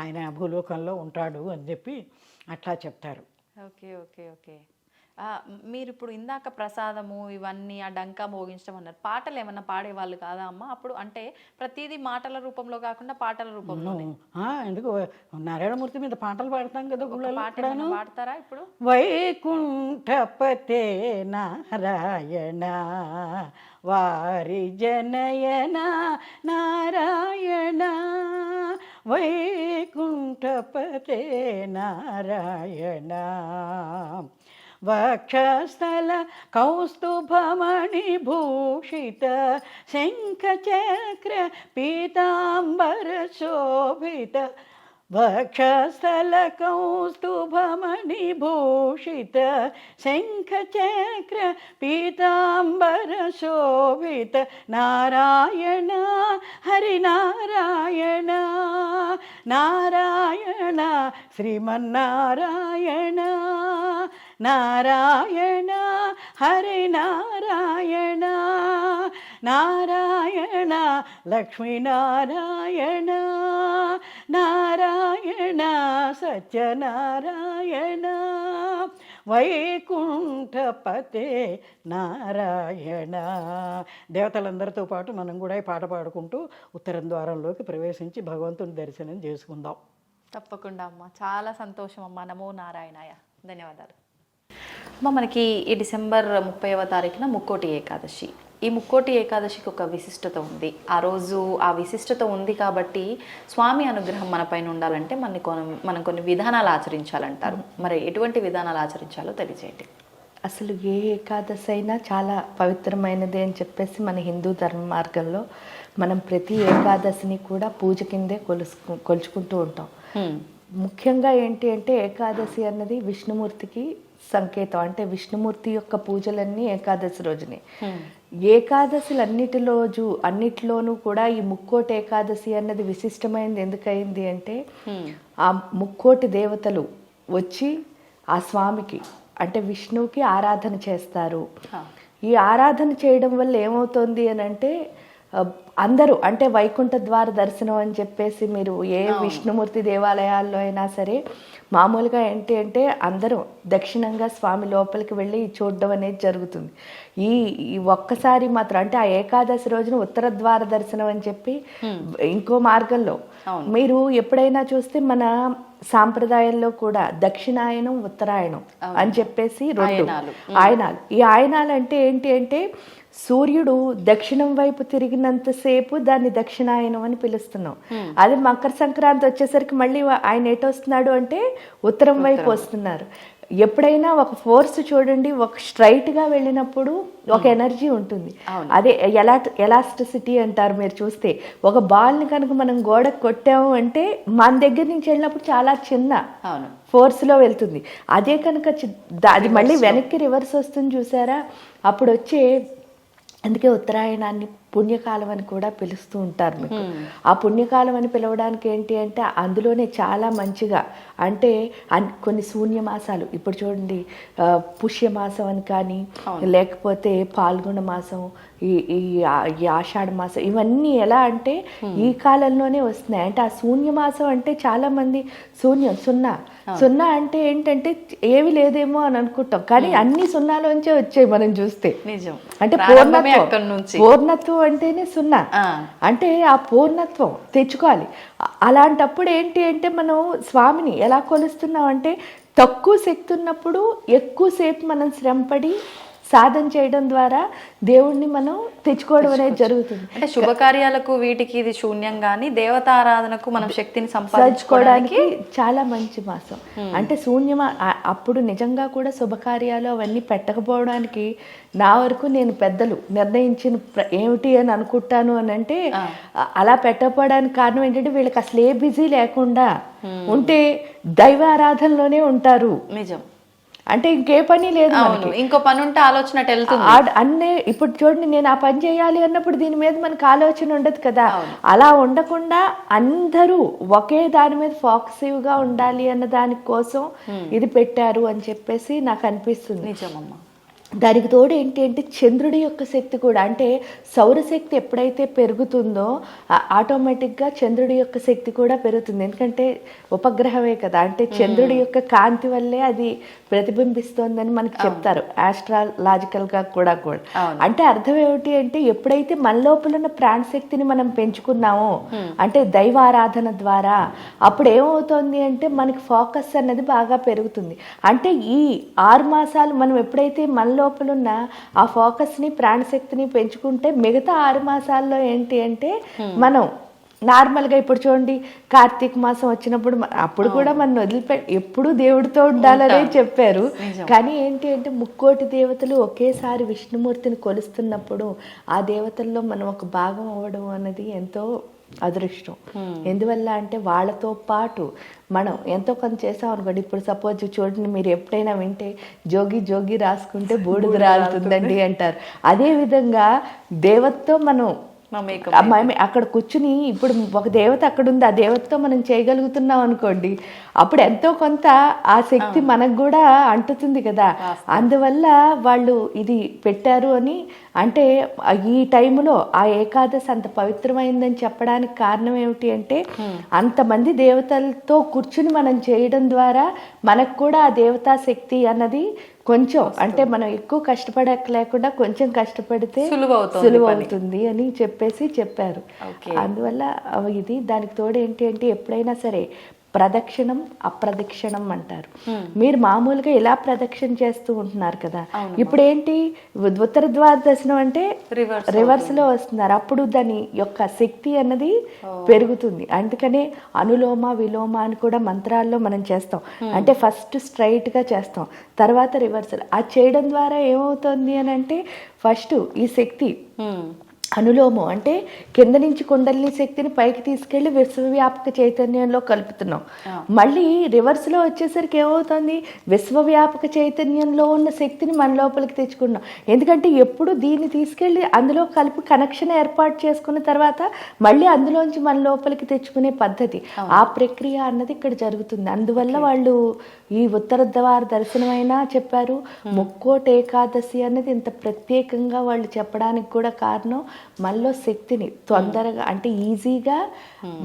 ఆయన భూలోకంలో ఉంటాడు అని చెప్పి అట్లా చెప్తారు. మీరు ఇప్పుడు ఇందాక ప్రసాదము ఇవన్నీ ఆ డంకా మోగించడం అన్నారు. పాటలు ఏమన్నా పాడేవాళ్ళు కాదా అమ్మ అప్పుడు? అంటే ప్రతిదీ మాటల రూపంలో కాకుండా పాటల రూపంలో. ఎందుకు నారాయణమూర్తి మీద పాటలు పాడతాం కదా గుళ్ళలో. పాడతారా ఇప్పుడు? వైకుంఠపతే నారాయణ వారి జనయన నారాయణ, వైకుంఠపతే నారాయణ వక్షస్థల కౌస్తుభమణిభూషిత శంఖచక్ర పీతాంబర శోభిత వక్షస్థల కౌస్తుభమణిభూషిత శంఖచక్ర పీతాంబర శోభిత నారాయణ హరినారాయణ నారాయణ శ్రీమన్నారాయణ నారాయణ హరినారాయణ నారాయణ లక్ష్మీనారాయణ నారాయణ సత్యనారాయణ వైకుంఠపతే నారాయణ. దేవతలందరితో పాటు మనం కూడా ఈ పాట పాడుకుంటూ ఉత్తరం ద్వారంలోకి ప్రవేశించి భగవంతుని దర్శనం చేసుకుందాం. తప్పకుండా అమ్మ, చాలా సంతోషం అమ్మ. నమో నారాయణాయ. ధన్యవాదాలు అమ్మ. మనకి ఈ డిసెంబర్ 30వ తారీఖున ముక్కోటి ఏకాదశి. ఈ ముక్కోటి ఏకాదశికి ఒక విశిష్టత ఉంది. ఆ రోజు ఆ విశిష్టత ఉంది కాబట్టి స్వామి అనుగ్రహం మన పైన ఉండాలంటే మనం కొన్ని విధానాలు ఆచరించాలంటారు. మరి ఎటువంటి విధానాలు ఆచరించాలో తెలియజేయండి. అసలు ఏ ఏకాదశి అయినా చాలా పవిత్రమైనది అని చెప్పేసి మన హిందూ ధర్మ మార్గంలో మనం ప్రతి ఏకాదశిని కూడా పూజ కిందే కొలుచుకుంటూ ఉంటాం. ముఖ్యంగా ఏంటి అంటే ఏకాదశి అన్నది విష్ణుమూర్తికి సంకేతం. అంటే విష్ణుమూర్తి యొక్క పూజలన్నీ ఏకాదశి రోజునే. అన్నిటిలోనూ కూడా ఈ ముక్కోటి ఏకాదశి అన్నది విశిష్టమైనది ఎందుకయింది అంటే ఆ ముక్కోటి దేవతలు వచ్చి ఆ స్వామికి అంటే విష్ణువుకి ఆరాధన చేస్తారు. ఈ ఆరాధన చేయడం వల్ల ఏమవుతుంది అని అంటే అందరూ అంటే వైకుంఠ ద్వార దర్శనం అని చెప్పేసి మీరు ఏ విష్ణుమూర్తి దేవాలయాల్లో అయినా సరే మామూలుగా ఏంటి అంటే అందరూ దక్షిణంగా స్వామి లోపలికి వెళ్ళి చూడడం అనేది జరుగుతుంది. ఈ ఒక్కసారి మాత్రం అంటే ఆ ఏకాదశి రోజున ఉత్తర ద్వార దర్శనం అని చెప్పి ఇంకో మార్గంలో మీరు ఎప్పుడైనా చూస్తే మన సాంప్రదాయంలో కూడా దక్షిణాయనం ఉత్తరాయణం అని చెప్పేసి రెండు ఆయనాలు. ఈ ఆయనాలు అంటే ఏంటి అంటే సూర్యుడు దక్షిణం వైపు తిరిగినంతసేపు దాన్ని దక్షిణాయనం అని పిలుస్తున్నాం. అదే మకర సంక్రాంతి వచ్చేసరికి మళ్ళీ ఆయన ఎటు వస్తున్నాడు అంటే ఉత్తరం వైపు వస్తున్నారు. ఎప్పుడైనా ఒక ఫోర్స్ చూడండి, ఒక స్ట్రైట్ గా వెళ్ళినప్పుడు ఒక ఎనర్జీ ఉంటుంది. అదే ఎలాస్టిసిటీ అంటారు. మీరు చూస్తే ఒక బాల్ ని కనుక మనం గోడకు కొట్టాము అంటే మన దగ్గర నుంచి వెళ్ళినప్పుడు చాలా చిన్న ఫోర్స్ లో వెళ్తుంది. అదే కనుక అది మళ్ళీ వెనక్కి రివర్స్ వస్తుంది చూసారా, అప్పుడు వచ్చే అందుకే ఉత్తరాయణాన్ని పుణ్యకాలం అని కూడా పిలుస్తూ ఉంటారు మీకు. ఆ పుణ్యకాలం అని పిలవడానికి ఏంటి అంటే అందులోనే చాలా మంచిగా అంటే కొన్ని శూన్యమాసాలు ఇప్పుడు చూడండి, పుష్యమాసం అని కానీ లేకపోతే పాల్గొన మాసం, ఈ ఆషాఢ మాసం, ఇవన్నీ ఎలా అంటే ఈ కాలంలోనే వస్తున్నాయి. అంటే ఆ శూన్యమాసం అంటే చాలా మంది శూన్యం సున్నా అంటే ఏంటంటే ఏవి లేదేమో అని అనుకుంటాం, కానీ అన్ని సున్నాలోంచే వచ్చాయి మనం చూస్తే. నిజం. అంటే పూర్ణత్వం అంటేనే సున్నా, అంటే ఆ పూర్ణత్వం తెచ్చుకోవాలి. అలాంటప్పుడు ఏంటి అంటే మనం స్వామిని ఎలా కొలుస్తున్నాం అంటే తక్కువ శక్తి ఉన్నప్పుడు ఎక్కువసేపు మనం శ్రమపడి సాధన చేయడం ద్వారా దేవుణ్ణి మనం తెచ్చుకోవడం అనేది జరుగుతుంది. అంటే శుభకార్యాలకు వీటికి ఇది శూన్యం, కానీ దేవతారాధనకు మనం శక్తిని సంపాదించుకోవడానికి చాలా మంచి మాసం. అంటే అప్పుడు నిజంగా కూడా శుభకార్యాలు అవన్నీ పెట్టకపోవడానికి నా వరకు నేను పెద్దలు నిర్ణయించిన ఏమిటి అని అనుకుంటాను అని అంటే అలా పెట్టకపోవడానికి కారణం ఏంటంటే వీళ్ళకి అసలు ఏ బిజీ లేకుండా ఉంటే దైవారాధనలోనే ఉంటారు. నిజం. అంటే ఇంకే పని లేదు, ఇంకో పని ఉంటే ఆలోచన అన్నీ. ఇప్పుడు చూడండి, నేను ఆ పని చేయాలి అన్నప్పుడు దీని మీద మనకు ఆలోచన ఉండదు కదా. అలా ఉండకుండా అందరూ ఒకే దాని మీద ఫోకసివ్ గా ఉండాలి అన్న దానికోసం ఇది పెట్టారు అని చెప్పేసి నాకు అనిపిస్తుంది. నిజమమ్మా. దానికి తోడు ఏంటి అంటే చంద్రుడి యొక్క శక్తి కూడా, అంటే సౌరశక్తి ఎప్పుడైతే పెరుగుతుందో ఆటోమేటిక్గా చంద్రుడి యొక్క శక్తి కూడా పెరుగుతుంది. ఎందుకంటే ఉపగ్రహమే కదా, అంటే చంద్రుడి యొక్క కాంతి వల్లే అది ప్రతిబింబిస్తోందని మనకి చెప్తారు ఆస్ట్రాలాజికల్గా కూడా. అంటే అర్థం ఏమిటి అంటే ఎప్పుడైతే మన లోపల ఉన్న ప్రాణశక్తిని మనం పెంచుకున్నామో అంటే దైవారాధన ద్వారా, అప్పుడు ఏమవుతుంది అంటే మనకి ఫోకస్ అన్నది బాగా పెరుగుతుంది. అంటే ఈ 6 మాసాలు మనం ఎప్పుడైతే మన లోపల ఉన్న ఆ ఫోకస్ని ప్రాణశక్తిని పెంచుకుంటే మిగతా 6 మాసాల్లో ఏంటి అంటే మనం నార్మల్గా ఇప్పుడు చూడండి కార్తీక మాసం వచ్చినప్పుడు అప్పుడు కూడా మనం ఎప్పుడు దేవుడితో ఉండాలనే చెప్పారు. కానీ ఏంటి అంటే ముక్కోటి దేవతలు ఒకేసారి విష్ణుమూర్తిని కొలుస్తున్నప్పుడు ఆ దేవతల్లో మనం ఒక భాగం అవ్వడం అన్నది ఎంతో అదృష్టం. ఎందువల్ల అంటే వాళ్ళతో పాటు మనం ఎంతో కొంత చేసాం అనుకోండి. ఇప్పుడు సపోజ్ చూడండి, మీరు ఎప్పుడైనా వింటే జోగి జోగి రాసుకుంటే బూడిద రాలుతుందండి అంటారు. అదేవిధంగా దేవతతో మనం అక్కడ కూర్చుని ఇప్పుడు ఒక దేవత అక్కడ ఉంది, ఆ దేవతతో మనం చేయగలుగుతున్నాం అనుకోండి, అప్పుడు ఎంతో కొంత ఆ శక్తి మనకు కూడా అంటుతుంది కదా. అందువల్ల వాళ్ళు ఇది పెట్టారు అని అంటే ఈ టైంలో ఆ ఏకాదశి అంత పవిత్రమైందని చెప్పడానికి కారణం ఏమిటి అంటే అంతమంది దేవతలతో కూర్చుని మనం చేయడం ద్వారా మనకు కూడా ఆ దేవతా శక్తి అన్నది కొంచెం అంటే మనం ఎక్కువ కష్టపడలేకుండా కొంచెం కష్టపడితే సులువవుతుంది అని చెప్పారు. అందువల్ల ఇది దానికి తోడు ఏంటి అంటే ఎప్పుడైనా సరే ప్రదక్షిణం అప్రదక్షిణం అంటారు. మీరు మామూలుగా ఇలా ప్రదక్షిణ చేస్తూ ఉంటున్నారు కదా, ఇప్పుడు ఏంటి ఉత్తర ద్వార దర్శనం అంటే రివర్స్ లో వస్తున్నారు, అప్పుడు దాని యొక్క శక్తి అన్నది పెరుగుతుంది. అందుకనే అనులోమ విలోమ అని కూడా మంత్రాల్లో మనం చేస్తాం. అంటే ఫస్ట్ స్ట్రైట్ గా చేస్తాం, తర్వాత రివర్స్. అది చేయడం ద్వారా ఏమవుతుంది అని అంటే ఫస్ట్ ఈ శక్తి అనులోమం అంటే కింద నుంచి కుండలిని శక్తిని పైకి తీసుకెళ్లి విశ్వవ్యాపక చైతన్యంలో కలుపుతున్నాం. మళ్ళీ రివర్స్ లో వచ్చేసరికి ఏమవుతుంది, విశ్వవ్యాపక చైతన్యంలో ఉన్న శక్తిని మన లోపలికి తెచ్చుకున్నాం. ఎందుకంటే ఎప్పుడు దీన్ని తీసుకెళ్లి అందులో కలిపి కనెక్షన్ ఏర్పాటు చేసుకున్న తర్వాత మళ్ళీ అందులోంచి మన లోపలికి తెచ్చుకునే పద్ధతి, ఆ ప్రక్రియ అన్నది ఇక్కడ జరుగుతుంది. అందువల్ల వాళ్ళు ఈ ఉత్తర ద్వార దర్శనమైనా చెప్పారు. ముక్కోటి ఏకాదశి అన్నది ఇంత ప్రత్యేకంగా వాళ్ళు చెప్పడానికి కూడా కారణం మనలో శక్తిని తొందరగా అంటే ఈజీగా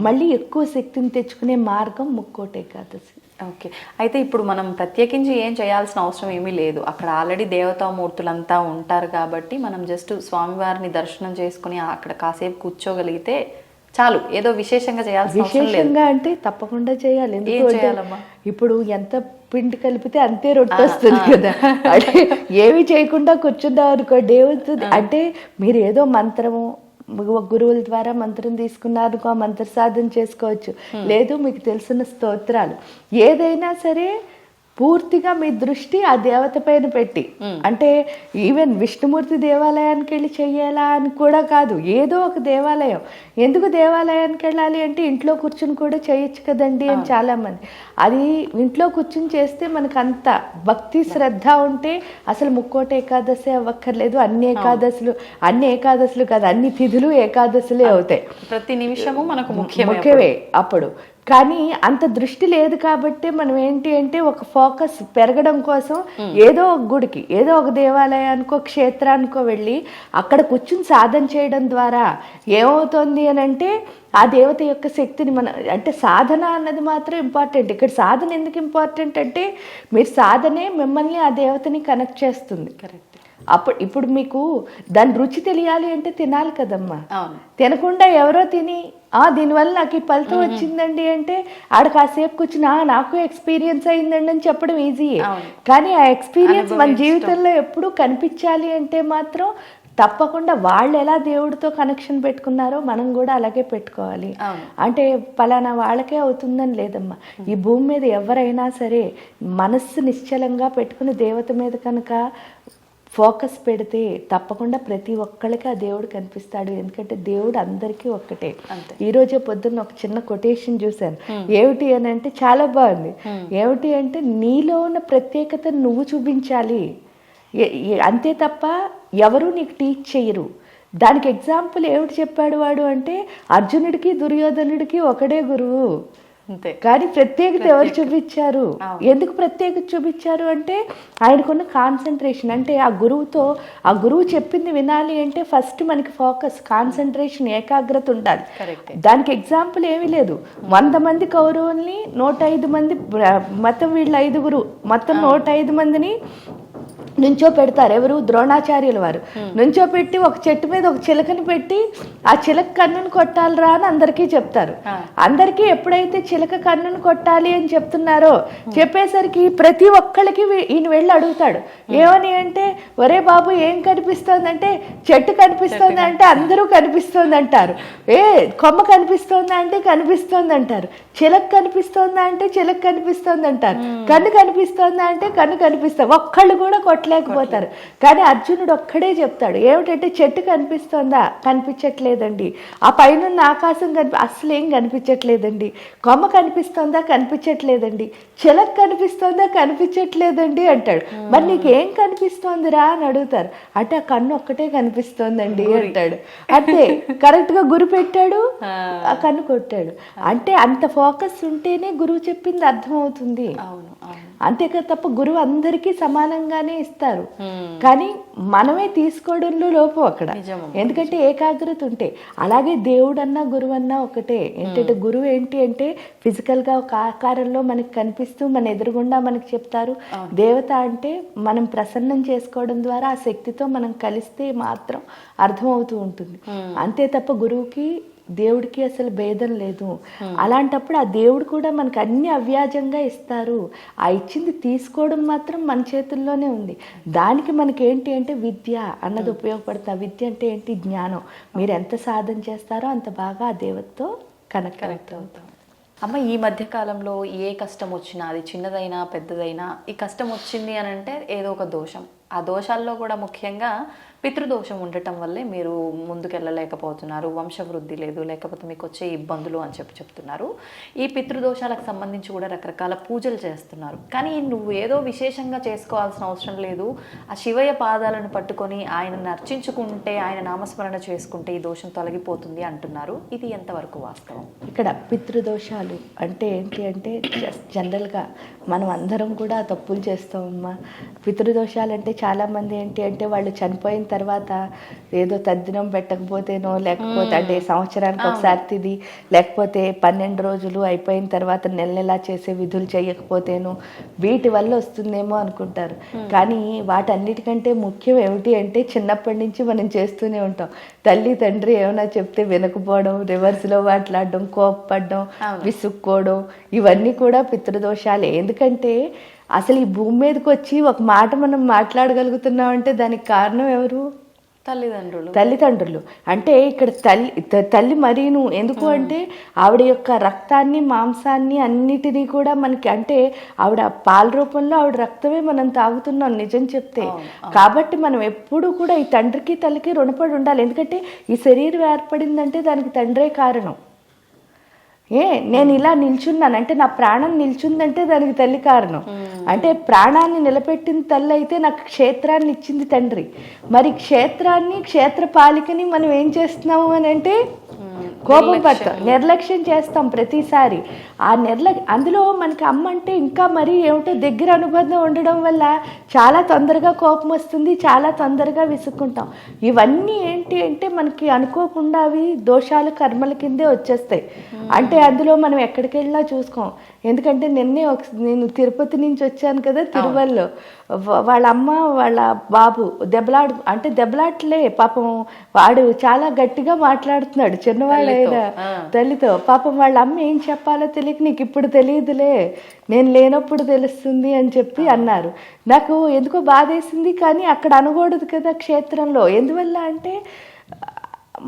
మళ్ళీ ఎక్కువ శక్తిని తెచ్చుకునే మార్గం ముక్కోటి ఏకాదశి. ఓకే, అయితే ఇప్పుడు మనం ప్రత్యేకించి ఏం చేయాల్సిన అవసరం ఏమీ లేదు. అక్కడ ఆల్రెడీ దేవతామూర్తులంతా ఉంటారు కాబట్టి మనం జస్ట్ స్వామివారిని దర్శనం చేసుకుని అక్కడ కాసేపు కూర్చోగలిగితే చాలు. ఏదో విశేషంగా చేయాల్సిన విశేషంగా అంటే తప్పకుండా చేయాలి. ఎందుకంటే ఇప్పుడు ఎంత పిండి కలిపితే అంతే రొట్టె వస్తుంది కదా. అంటే ఏమి చేయకుండా కూర్చుందాం అనుకోండి ఏమవుతుంది అంటే మీరు ఏదో మంత్రము గురువుల ద్వారా మంత్రం తీసుకున్నారు, ఆ మంత్ర సాధన చేసుకోవచ్చు. లేదు మీకు తెలిసిన స్తోత్రాలు ఏదైనా సరే పూర్తిగా మీ దృష్టి ఆ దేవత పైన పెట్టి, అంటే ఈవెన్ విష్ణుమూర్తి దేవాలయానికి వెళ్ళి చెయ్యాలా అని కూడా కాదు, ఏదో ఒక దేవాలయం. ఎందుకు దేవాలయానికి వెళ్ళాలి అంటే ఇంట్లో కూర్చుని కూడా చేయొచ్చు కదండి అని చాలా మంది. అది ఇంట్లో కూర్చుని చేస్తే మనకు అంత భక్తి శ్రద్ధ ఉంటే అసలు ముక్కోటి ఏకాదశి అవ్వక్కర్లేదు. అన్ని ఏకాదశులు కాదు, అన్ని తిథులు ఏకాదశులే అవుతాయి. ప్రతి నిమిషము మనకు ముఖ్యమే అప్పుడు. కానీ అంత దృష్టి లేదు కాబట్టి మనం ఏంటి అంటే ఒక ఫోకస్ పెరగడం కోసం ఏదో ఒక గుడికి, ఏదో ఒక దేవాలయానికో క్షేత్రానికో వెళ్ళి అక్కడ కూర్చుని సాధన చేయడం ద్వారా ఏమవుతుంది అని అంటే ఆ దేవత యొక్క శక్తిని అంటే సాధన అన్నది మాత్రం ఇంపార్టెంట్. ఇక్కడ సాధన ఎందుకు ఇంపార్టెంట్ అంటే మీరు సాధనే మిమ్మల్ని ఆ దేవతని కనెక్ట్ చేస్తుంది. కరెక్ట్. ఇప్పుడు మీకు దాని రుచి తెలియాలి అంటే తినాలి కదమ్మా. తినకుండా ఎవరో తిని దీనివల్ల నాకు ఈ ఫలితం వచ్చిందండి అంటే ఆడ కాసేపు కూర్చుని నాకు ఎక్స్పీరియన్స్ అయిందండి అని చెప్పడం ఈజీ. కానీ ఆ ఎక్స్పీరియన్స్ మన జీవితంలో ఎప్పుడు కనిపించాలి అంటే మాత్రం తప్పకుండా వాళ్ళు ఎలా దేవుడితో కనెక్షన్ పెట్టుకున్నారో మనం కూడా అలాగే పెట్టుకోవాలి. అంటే పలానా వాళ్ళకే అవుతుందని లేదమ్మా. ఈ భూమి మీద ఎవరైనా సరే మనస్సు నిశ్చలంగా పెట్టుకుని దేవత మీద కనుక ఫోకస్ పెడితే తప్పకుండా ప్రతి ఒక్కళ్ళకి ఆ దేవుడు కనిపిస్తాడు. ఎందుకంటే దేవుడు అందరికీ ఒక్కటే. ఈరోజే పొద్దున్న ఒక చిన్న కొటేషన్ చూశాను. ఏమిటి అని అంటే చాలా బాగుంది. ఏమిటి అంటే నీలో ఉన్న ప్రత్యేకతను నువ్వు చూపించాలి అంతే తప్ప ఎవరు నీకు టీచ్ చేయరు. దానికి ఎగ్జాంపుల్ ఏమిటి చెప్పాడు వాడు అంటే అర్జునుడికి దుర్యోధనుడికి ఒకడే గురువు. కానీ ప్రత్యేకత ఎవరు చూపించారు? ఎందుకు ప్రత్యేకత చూపించారు అంటే ఆయనకున్న కాన్సన్ట్రేషన్. అంటే ఆ గురువు చెప్పింది వినాలి అంటే ఫస్ట్ మనకి ఫోకస్, కాన్సన్ట్రేషన్, ఏకాగ్రత ఉండాలి. దానికి ఎగ్జాంపుల్ ఏమీ లేదు. 100 మంది కౌరవుల్ని 105 మంది మొత్తం వీళ్ళు 5 మొత్తం 105 మందిని నుంచో పెడతారు. ఎవరు? ద్రోణాచార్యుల వారు నుంచో పెట్టి ఒక చెట్టు మీద ఒక చిలకని పెట్టి ఆ చిలక కన్నును కొట్టాలిరా అని అందరికీ చెప్తారు. అందరికీ ఎప్పుడైతే చిలక కన్నును కొట్టాలి అని చెప్తున్నారో చెప్పేసరికి ప్రతి ఒక్కళ్ళకి ఈయన వెళ్ళి అడుగుతాడు. ఏమని అంటే, ఒరే బాబు ఏం కనిపిస్తోంది అంటే, చెట్టు కనిపిస్తోంది అంటే అందరూ కనిపిస్తోంది అంటారు. కొమ్మ కనిపిస్తోందా అంటే కనిపిస్తోంది అంటారు. చిలక కనిపిస్తోందా అంటే చిలక కనిపిస్తోంది అంటారు. కన్ను కనిపిస్తోందా అంటే కన్ను కనిపిస్తుంది. ఒక్కళ్ళు కూడా కొట్టలేకపోతారు. కానీ అర్జునుడు ఒక్కడే చెప్తాడు. ఏమిటంటే, చెట్టు కనిపిస్తోందా? కనిపించట్లేదండి. ఆ పైన ఆకాశం అసలు ఏం కనిపించట్లేదండి. కొమ్మ కనిపిస్తోందా? కనిపించట్లేదండి. చిలక కనిపిస్తోందా? కనిపించట్లేదండి అంటాడు. మరి నీకేం కనిపిస్తోందిరా అని అడుగుతారు. అంటే ఆ కన్ను ఒక్కటే కనిపిస్తోందండి అంటాడు. అంతే, కరెక్ట్ గా గురి పెట్టాడు, ఆ కన్ను కొట్టాడు. అంటే అంత ఫోకస్ ఉంటేనే గురువు చెప్పింది అర్థమవుతుంది. అంతేకా తప్ప గురువు అందరికీ సమానంగానే ఇస్తారు. కానీ మనమే తీసుకోవడంలో లోపం అక్కడ. ఎందుకంటే ఏకాగ్రత ఉంటే. అలాగే దేవుడు అన్నా గురువు అన్నా ఒకటే. ఏంటంటే గురువు ఏంటి అంటే ఫిజికల్ గా ఒక ఆకారంలో మనకి కనిపిస్తూ మన ఎదురుగుండా మనకి చెప్తారు. దేవత అంటే మనం ప్రసన్నం చేసుకోవడం ద్వారా ఆ శక్తితో మనం కలిస్తే మాత్రం అర్థమవుతూ ఉంటుంది. అంతే తప్ప గురువుకి దేవుడికి అసలు భేదం లేదు. అలాంటప్పుడు ఆ దేవుడు కూడా మనకు అన్ని అవ్యాజంగా ఇస్తారు. ఆ ఇచ్చింది తీసుకోవడం మాత్రం మన చేతుల్లోనే ఉంది. దానికి మనకి ఏంటి అంటే విద్య అన్నది ఉపయోగపడుతుంది. ఆ విద్య అంటే ఏంటి? జ్ఞానం. మీరు ఎంత సాధన చేస్తారో అంత బాగా ఆ దేవతతో కనెక్ట్ అవుతాం. అమ్మ, ఈ మధ్య కాలంలో ఏ కష్టం వచ్చినా, అది చిన్నదైనా పెద్దదైనా, ఈ కష్టం వచ్చింది అని అంటే ఏదో ఒక దోషం. ఆ దోషాల్లో కూడా ముఖ్యంగా పితృదోషం ఉండటం వల్లే మీరు ముందుకెళ్ళలేకపోతున్నారు, వంశవృద్ధి లేదు, లేకపోతే మీకు వచ్చే ఇబ్బందులు అని చెప్తున్నారు. ఈ పితృదోషాలకు సంబంధించి కూడా రకరకాల పూజలు చేస్తున్నారు. కానీ నువ్వు ఏదో విశేషంగా చేసుకోవాల్సిన అవసరం లేదు. ఆ శివయ్య పాదాలను పట్టుకొని ఆయనను అర్చించుకుంటే, ఆయన నామస్మరణ చేసుకుంటే ఈ దోషం తొలగిపోతుంది అంటున్నారు. ఇది ఎంతవరకు వాస్తవం? ఇక్కడ పితృదోషాలు అంటే ఏంటి అంటే జనరల్గా మనం అందరం కూడా తప్పులు చేస్తామమ్మా. పితృదోషాలు అంటే చాలామంది ఏంటి అంటే వాళ్ళు చనిపోయిన తర్వాత ఏదో తద్దినం పెట్టకపోతేనో, లేకపోతే అంటే సంవత్సరానికి ఒకసారి తిది, లేకపోతే 12 రోజులు అయిపోయిన తర్వాత నెల చేసే విధులు చేయకపోతేనో వీటి వల్ల వస్తుందేమో అనుకుంటారు. కానీ వాటన్నిటికంటే ముఖ్యం ఏమిటి అంటే చిన్నప్పటి నుంచి మనం చేస్తూనే ఉంటాం. తల్లి తండ్రి ఏమైనా చెప్తే వినకపోవడం, రివర్స్లో మాట్లాడడం, కోప్పడడం, విసుక్కోవడం, ఇవన్నీ కూడా పితృదోషాలే. ఎందుకంటే అసలు ఈ భూమి మీదకి వచ్చి ఒక మాట మనం మాట్లాడగలుగుతున్నాం అంటే దానికి కారణం ఎవరు? తల్లిదండ్రులు. అంటే ఇక్కడ తల్లి మరీను. ఎందుకు అంటే ఆవిడ యొక్క రక్తాన్ని, మాంసాన్ని అన్నిటినీ కూడా మనకి, అంటే ఆవిడ పాల రూపంలో ఆవిడ రక్తమే మనం తాగుతున్నాం నిజం చెప్తే. కాబట్టి మనం ఎప్పుడు కూడా ఈ తండ్రికి తల్లికి రుణపడి ఉండాలి. ఎందుకంటే ఈ శరీరం ఏర్పడిందంటే దానికి తండ్రే కారణం. నేను ఇలా నిల్చున్నానంటే, నా ప్రాణం నిల్చుందంటే దానికి తల్లి కారణం. అంటే ప్రాణాన్ని నిలబెట్టిన తల్లి అయితే నాకు క్షేత్రాన్ని ఇచ్చింది తండ్రి. మరి క్షేత్రాన్ని, క్షేత్రపాలికని మనం ఏం చేస్తున్నాము అని అంటే కోపం పడతాం, నిర్లక్ష్యం చేస్తాం ప్రతిసారి. ఆ అందులో మనకి అమ్మ అంటే ఇంకా మరీ ఏమిటో దగ్గర అనుబంధం ఉండడం వల్ల చాలా తొందరగా కోపం వస్తుంది, చాలా తొందరగా విసుక్కుంటాం. ఇవన్నీ ఏంటి అంటే మనకి అనుకోకుండా అవి దోషాలు, కర్మల కిందే వచ్చేస్తాయి. అంటే అందులో మనం ఎక్కడికి వెళ్ళినా చూసుకోం. ఎందుకంటే నేను తిరుపతి నుంచి వచ్చాను కదా, తిరువల్లో వాళ్ళ అమ్మ వాళ్ళ బాబు దెబ్బలాట్లే పాపం. వాడు చాలా గట్టిగా మాట్లాడుతున్నాడు చిన్నవాడైనా తల్లితో. పాపం వాళ్ళ అమ్మ ఏం చెప్పాలో తెలియక, నీకు ఇప్పుడు తెలియదులే, నేను లేనప్పుడు తెలుస్తుంది అని చెప్పి అన్నారు. నాకు ఎందుకో బాధేసింది. కానీ అక్కడ అనకూడదు కదా క్షేత్రంలో. ఎందువల్ల అంటే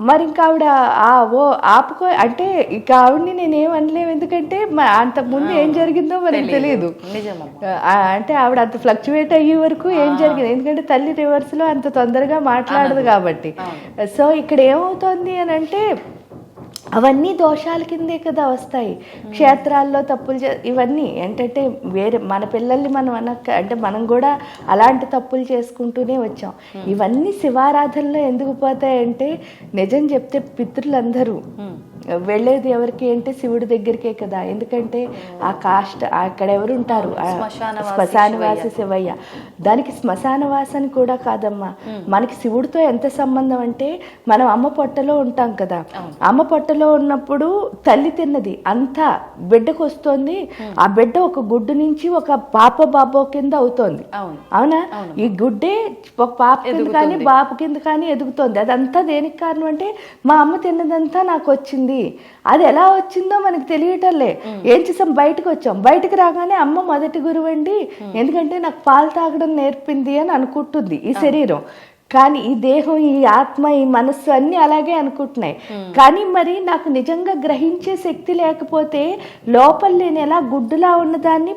మరి ఇంకా ఆవిడ ఆపుకో అంటే ఇక ఆవిడని నేనేం అనలేము. ఎందుకంటే అంతకుముందు ఏం జరిగిందో మనకి తెలియదు. అంటే ఆవిడ అంత ఫ్లక్చువేట్ అయ్యే వరకు ఏం జరిగింది, ఎందుకంటే తల్లి రివర్స్లో అంత తొందరగా మాట్లాడదు కాబట్టి. సో ఇక్కడ ఏమవుతుంది అని అంటే అవన్నీ దోషాల కిందే కదా వస్తాయి. క్షేత్రాల్లో తప్పులు ఇవన్నీ ఏంటంటే వేరే మన పిల్లల్ని మనం అంటే మనం కూడా అలాంటి తప్పులు చేసుకుంటూనే వచ్చాం. ఇవన్నీ శివారాధనలో ఎందుకు పోతాయంటే, నిజం చెప్తే పితృలందరూ వెళ్ళేది ఎవరికి అంటే శివుడి దగ్గరికే కదా, ఎందుకంటే ఆ కాస్ట్ అక్కడ ఎవరు ఉంటారు, శ్మశానవాసి శివయ్య. దానికి శ్మశానవాసని కూడా కాదమ్మా, మనకి శివుడితో ఎంత సంబంధం అంటే మనం అమ్మ పొట్టలో ఉంటాం కదా, అమ్మ పొట్టలో ఉన్నప్పుడు తల్లి తిన్నది అంతా బిడ్డకు వస్తుంది, ఆ బిడ్డ ఒక గుడ్డు నుంచి ఒక పాప బాబో కింద అవుతోంది, అవునా? ఈ గుడ్డే ఒక పాప కింద కానీ బాబు కింద కానీ ఎదుగుతోంది. అదంతా దేనికి కారణం అంటే మా అమ్మ తిన్నదంతా నాకు వచ్చింది. అది ఎలా వచ్చిందో మనకు తెలియటంలే. ఏం చేసాం, బయటకు వచ్చాం, బయటకు రాగానే అమ్మ మొదటి గురువండి, ఎందుకంటే నాకు పాలు తాగడం నేర్పింది అని అనుకుంటుంది ఈ శరీరం. కానీ ఈ దేహం, ఈ ఆత్మ, ఈ మనస్సు అన్నీ అలాగే అనుకుంటున్నాయి. కానీ మరి నాకు నిజంగా గ్రహించే శక్తి లేకపోతే లోపల నేను ఎలా గుడ్డులా ఉన్నదాన్ని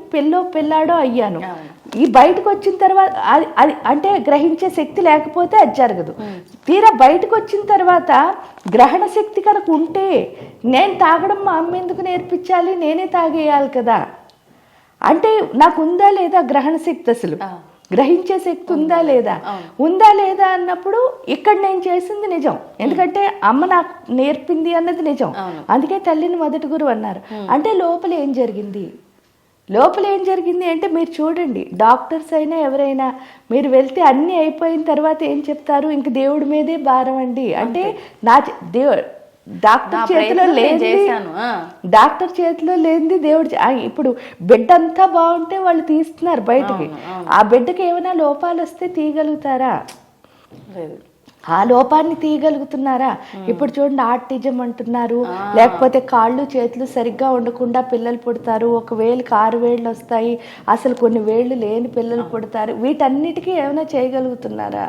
పిల్లాడో అయ్యాను. ఈ బయటకు వచ్చిన తర్వాత అది అంటే గ్రహించే శక్తి లేకపోతే అది జరగదు. తీరా బయటకు వచ్చిన తర్వాత గ్రహణ శక్తి కనుక ఉంటే నేను తాగడం మా అమ్మ ఎందుకు నేర్పించాలి, నేనే తాగేయాలి కదా. అంటే నాకు ఉందా లేదా గ్రహణ శక్తి, అసలు గ్రహించే శక్తి ఉందా లేదా, ఉందా లేదా అన్నప్పుడు ఇక్కడ నేను చేసింది నిజం, ఎందుకంటే అమ్మ నాకు నేర్పింది అన్నది నిజం. అందుకే తల్లిని మొదటి గురువు అన్నారు. అంటే లోపల ఏం జరిగింది, లోపల ఏం జరిగింది అంటే మీరు చూడండి, డాక్టర్స్ అయినా ఎవరైనా మీరు వెళ్తే అన్నీ అయిపోయిన తర్వాత ఏం చెప్తారు, ఇంక దేవుడి మీదే భారం అండి అంటే డాక్టర్ చేతిలో లేనిది, డాక్టర్ చేతిలో లేనిది దేవుడు. ఇప్పుడు బిడ్డ అంతా బాగుంటే వాళ్ళు తీస్తున్నారు బయటకి, ఆ బిడ్డకి ఏమైనా లోపాలు వస్తే తీయగలుగుతారా, ఆ లోపాన్ని తీయగలుగుతున్నారా? ఇప్పుడు చూడండి ఆర్టిజం అంటున్నారు, లేకపోతే కాళ్ళు చేతులు సరిగ్గా ఉండకుండా పిల్లలు పుడతారు, ఒక వేలుకి 6 వేళ్ళు వస్తాయి, అసలు కొన్ని వేళ్ళు లేని పిల్లలు పుడతారు. వీటన్నిటికీ ఏమైనా చేయగలుగుతున్నారా?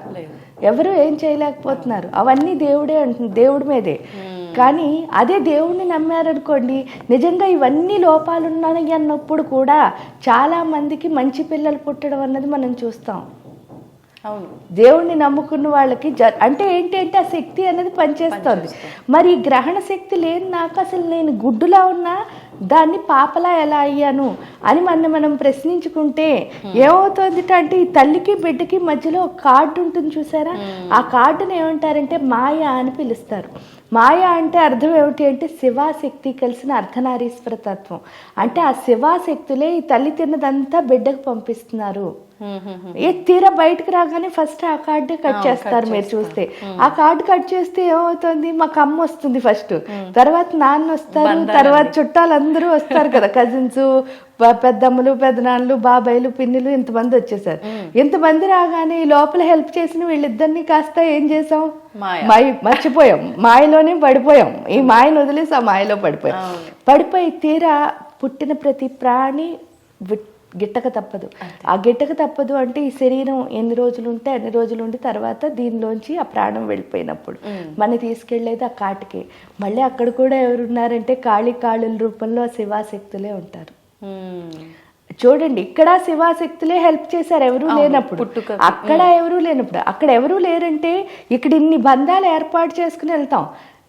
ఎవరు ఏం చేయలేకపోతున్నారు. అవన్నీ దేవుడే అంటుంది, దేవుడి మీదే. కానీ అదే దేవుడిని నమ్మారనుకోండి, నిజంగా ఇవన్నీ లోపాలు ఉన్నాయి అన్నప్పుడు కూడా చాలా మందికి మంచి పిల్లలు పుట్టడం అన్నది మనం చూస్తాం. అవును, దేవుణ్ణి నమ్ముకున్న వాళ్ళకి అంటే ఏంటి అంటే ఆ శక్తి అనేది పనిచేస్తుంది. మరి గ్రహణ శక్తి లేని నాకు అసలు నేను గుడ్డులా ఉన్నా దాన్ని పాపలా ఎలా అయ్యాను అని మనం ప్రశ్నించుకుంటే ఏమవుతుంది అంటే ఈ తల్లికి బిడ్డకి మధ్యలో ఒక కార్డు ఉంటుంది చూసారా, ఆ కార్డుని ఏమంటారంటే మాయ అని పిలుస్తారు. మాయ అంటే అర్థం ఏమిటి అంటే శివాశక్తి కలిసిన అర్ధనారీశ్వర తత్వం. అంటే ఆ శివాశక్తులే ఈ తల్లి తిన్నదంతా బిడ్డకు పంపిస్తున్నారు. ఏ తీరా బయటకు రాగానే ఫస్ట్ ఆ కార్డు కట్ చేస్తారు. మీరు చూస్తే ఆ కార్డు కట్ చేస్తే ఏమవుతుంది, మాకు అమ్మ వస్తుంది ఫస్ట్, తర్వాత నాన్న వస్తారు, తర్వాత చుట్టాలందరూ వస్తారు కదా, కజిన్స్, పెద్దమ్మలు, పెద్దనాన్నలు, బాబాయిలు, పిన్నులు, ఇంతమంది వచ్చేసారు. ఇంతమంది రాగానే లోపల హెల్ప్ చేసిన వీళ్ళిద్దరిని కాస్త ఏం చేసాం, మర్చిపోయాం, మాయలోనే పడిపోయాం. ఈ మాయను వదిలేసి ఆ మాయలో పడిపోయి తీరా పుట్టిన ప్రతి ప్రాణి గిట్టక తప్పదు. ఆ గిట్టక తప్పదు అంటే ఈ శరీరం ఎన్ని రోజులు ఉంటే అన్ని రోజులు ఉండి తర్వాత దీనిలోంచి ఆ ప్రాణం వెళ్ళిపోయినప్పుడు మన తీసుకెళ్లేది ఆ కాటికి. మళ్ళీ అక్కడ కూడా ఎవరున్నారంటే కాళుల రూపంలో ఆ శివాశక్తులే ఉంటారు. చూడండి, ఇక్కడ శివాశక్తులే హెల్ప్ చేశారు ఎవరూ లేనప్పుడు, అక్కడ ఎవరూ లేనప్పుడు. అక్కడ ఎవరూ లేరంటే ఇక్కడ ఇన్ని బంధాలు ఏర్పాటు చేసుకుని వెళ్తాం.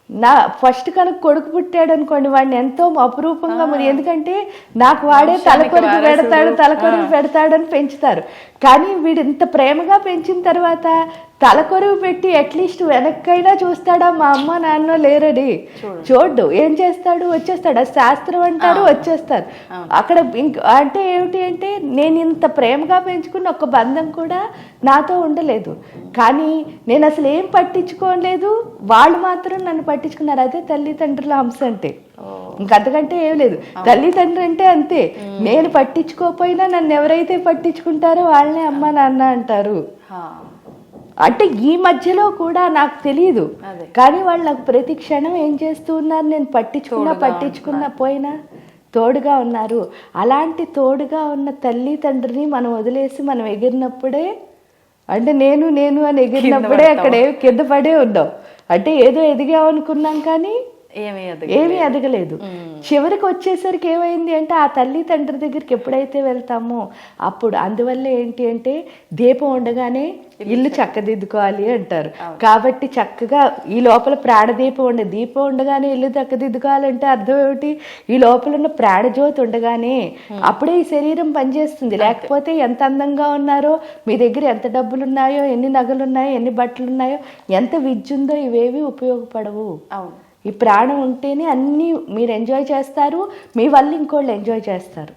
నా ఫస్ట్ కనుక కొడుకు పుట్టాడు అనుకోండి, వాడిని ఎంతో అపురూపంగా ఎందుకంటే నాకు వాడే తలకొరుగు పెడతాడని పెంచుతారు. కానీ వీడు ఇంత ప్రేమగా పెంచిన తర్వాత తలకొరువు పెట్టి అట్లీస్ట్ వెనక్కైనా చూస్తాడా, మా అమ్మ నాన్న లేరని చూడ్డు. ఏం చేస్తాడు, వచ్చేస్తాడు. అది శాస్త్రం అంటారు, వచ్చేస్తారు. అక్కడ అంటే ఏమిటి అంటే నేను ఇంత ప్రేమగా పెంచుకున్న ఒక బంధం కూడా నాతో ఉండలేదు. కానీ నేను అసలు ఏం పట్టించుకోలేదు, వాళ్ళు మాత్రం నన్ను పట్టించుకున్నారు. అదే తల్లిదండ్రుల అంశ అంటే. ఇంకంతకంటే ఏం లేదు. తల్లిదండ్రులు అంటే అంతే, నేను పట్టించుకోకపోయినా నన్ను ఎవరైతే పట్టించుకుంటారో వాళ్ళనే అమ్మ నాన్న అంటారు. అంటే ఈ మధ్యలో కూడా నాకు తెలియదు, కానీ వాళ్ళు నాకు ప్రతి క్షణం ఏం చేస్తూ ఉన్నారు, నేను పట్టించుకున్నా పోయినా తోడుగా ఉన్నారు. అలాంటి తోడుగా ఉన్న తల్లిదండ్రిని మనం వదిలేసి మనం ఎగిరినప్పుడే, అంటే నేను అని ఎగిరినప్పుడే అక్కడ కింద పడే ఉన్నాం. అంటే ఏదో ఎదిగామనుకున్నాం కానీ ఏమీ ఎదగలేదు. చివరికి వచ్చేసరికి ఏమైంది అంటే ఆ తల్లి తండ్రి దగ్గరికి ఎప్పుడైతే వెళ్తామో అప్పుడు, అందువల్ల ఏంటి అంటే దీపం ఉండగానే ఇల్లు చక్కదిద్దుకోవాలి అంటారు. కాబట్టి చక్కగా ఈ లోపల ప్రాణదీపం దీపం ఉండగానే ఇల్లు చక్కదిద్దుకోవాలంటే అర్థం ఏమిటి, ఈ లోపల ఉన్న ప్రాణజ్యోతి ఉండగానే అప్పుడే ఈ శరీరం పనిచేస్తుంది. లేకపోతే ఎంత అందంగా ఉన్నారో, మీ దగ్గర ఎంత డబ్బులు ఉన్నాయో, ఎన్ని నగలు ఉన్నాయో, ఎన్ని బట్టలు ఉన్నాయో, ఎంత విద్య ఉందో, ఇవేవి ఉపయోగపడవు. ఈ ప్రాణం ఉంటేనే అన్నీ మీరు ఎంజాయ్ చేస్తారు, మీ వల్ల ఇంకోళ్ళు ఎంజాయ్ చేస్తారు.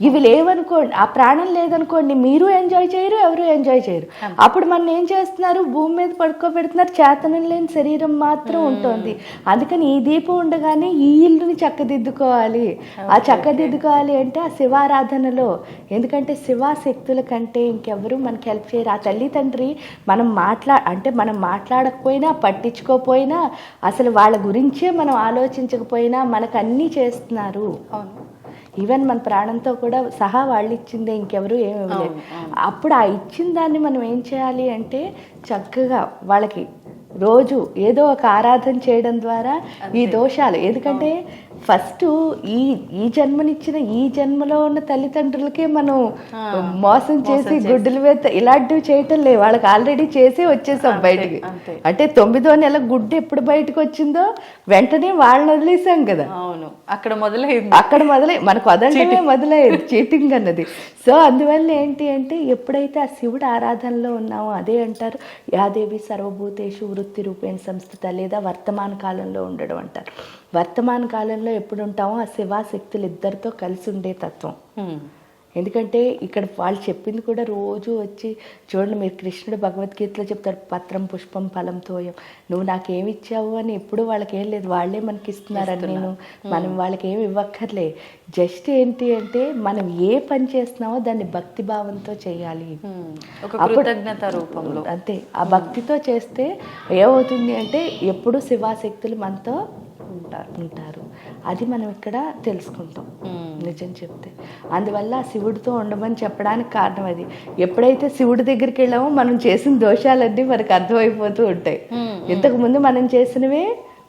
ఇవి లేవనుకోండి, ఆ ప్రాణం లేదనుకోండి, మీరు ఎంజాయ్ చేయరు, ఎవరు ఎంజాయ్ చేయరు. అప్పుడు మనం ఏం చేస్తున్నారు, భూమి మీద పడుకోబెడుతున్నారు, చేతనం లేని శరీరం మాత్రం ఉంటుంది. అందుకని ఈ దీపం ఉండగానే ఈ ఇల్లుని చక్కదిద్దుకోవాలి. ఆ చక్కదిద్దుకోవాలి అంటే ఆ శివారాధనలో, ఎందుకంటే శివాశక్తుల కంటే ఇంకెవరు మనకి హెల్ప్ చేయరు. ఆ తల్లి తండ్రి మనం మనం మాట్లాడకపోయినా, పట్టించుకోకపోయినా, అసలు వాళ్ళ గురించే మనం ఆలోచించకపోయినా మనకు అన్నీ చేస్తున్నారు. ఈవెన్ మన ప్రాణంతో కూడా సహా వాళ్ళు ఇచ్చిందే, ఇంకెవరు ఏమి ఇవ్వలేదు. అప్పుడు ఆ ఇచ్చిన దాన్ని మనం ఏం చేయాలి అంటే చక్కగా వాళ్ళకి రోజు ఏదో ఒక ఆరాధన చేయడం ద్వారా ఈ దోషాలు, ఎందుకంటే ఫస్ట్ ఈ జన్మనిచ్చిన ఈ జన్మలో ఉన్న తల్లిదండ్రులకే మనం మోసం చేసి గుడ్డులు వేత ఇలాంటివి చేయటం లేదు, వాళ్ళకి ఆల్రెడీ చేసి వచ్చేసాం బయటికి. అంటే 9వ నెల గుడ్డు ఎప్పుడు బయటకు వచ్చిందో వెంటనే వాళ్ళని వదిలేసాం కదా. అవును, అక్కడ మొదలై మనకు వదలటమే మొదలయ్యేది చీటింగ్ అన్నది. సో అందువల్ల ఏంటి అంటే ఎప్పుడైతే ఆ శివుడు ఆరాధనలో ఉన్నామో, అదే అంటారు యాదేవి సర్వభూతేషు వృత్తి రూపేణ సంస్థిత, లేదా వర్తమాన కాలంలో ఉండడం అంటారు. వర్తమాన కాలంలో ఎప్పుడు ఉంటామో ఆ శివాశక్తులు ఇద్దరితో కలిసి ఉండే తత్వం. ఎందుకంటే ఇక్కడ వాళ్ళు చెప్పింది కూడా రోజు వచ్చి చూడండి, మీరు కృష్ణుడు భగవద్గీతలో చెప్తారు, పత్రం పుష్పం ఫలం తోయం, నువ్వు నాకేమి ఇచ్చావు అని ఎప్పుడు వాళ్ళకి ఏం లేదు, వాళ్ళే మనకి ఇస్తున్నారని నేను మనం వాళ్ళకి ఏమి ఇవ్వక్కర్లే. జస్ట్ ఏంటి అంటే మనం ఏ పని చేస్తున్నామో దాన్ని భక్తి భావంతో చేయాలి, కృతజ్ఞత రూపంలో. అంతే, ఆ భక్తితో చేస్తే ఏమవుతుంది అంటే ఎప్పుడు శివాశక్తులు మనతో ఉంటారు. అది మనం ఇక్కడ తెలుసుకుంటాం నిజం చెప్తే. అందువల్ల శివుడితో ఉండమని చెప్పడానికి కారణం అది. ఎప్పుడైతే శివుడి దగ్గరికి వెళ్ళామో మనం చేసిన దోషాలన్నీ మనకు అర్థమైపోతూ ఉంటాయి. ఇంతకుముందు మనం చేసినవే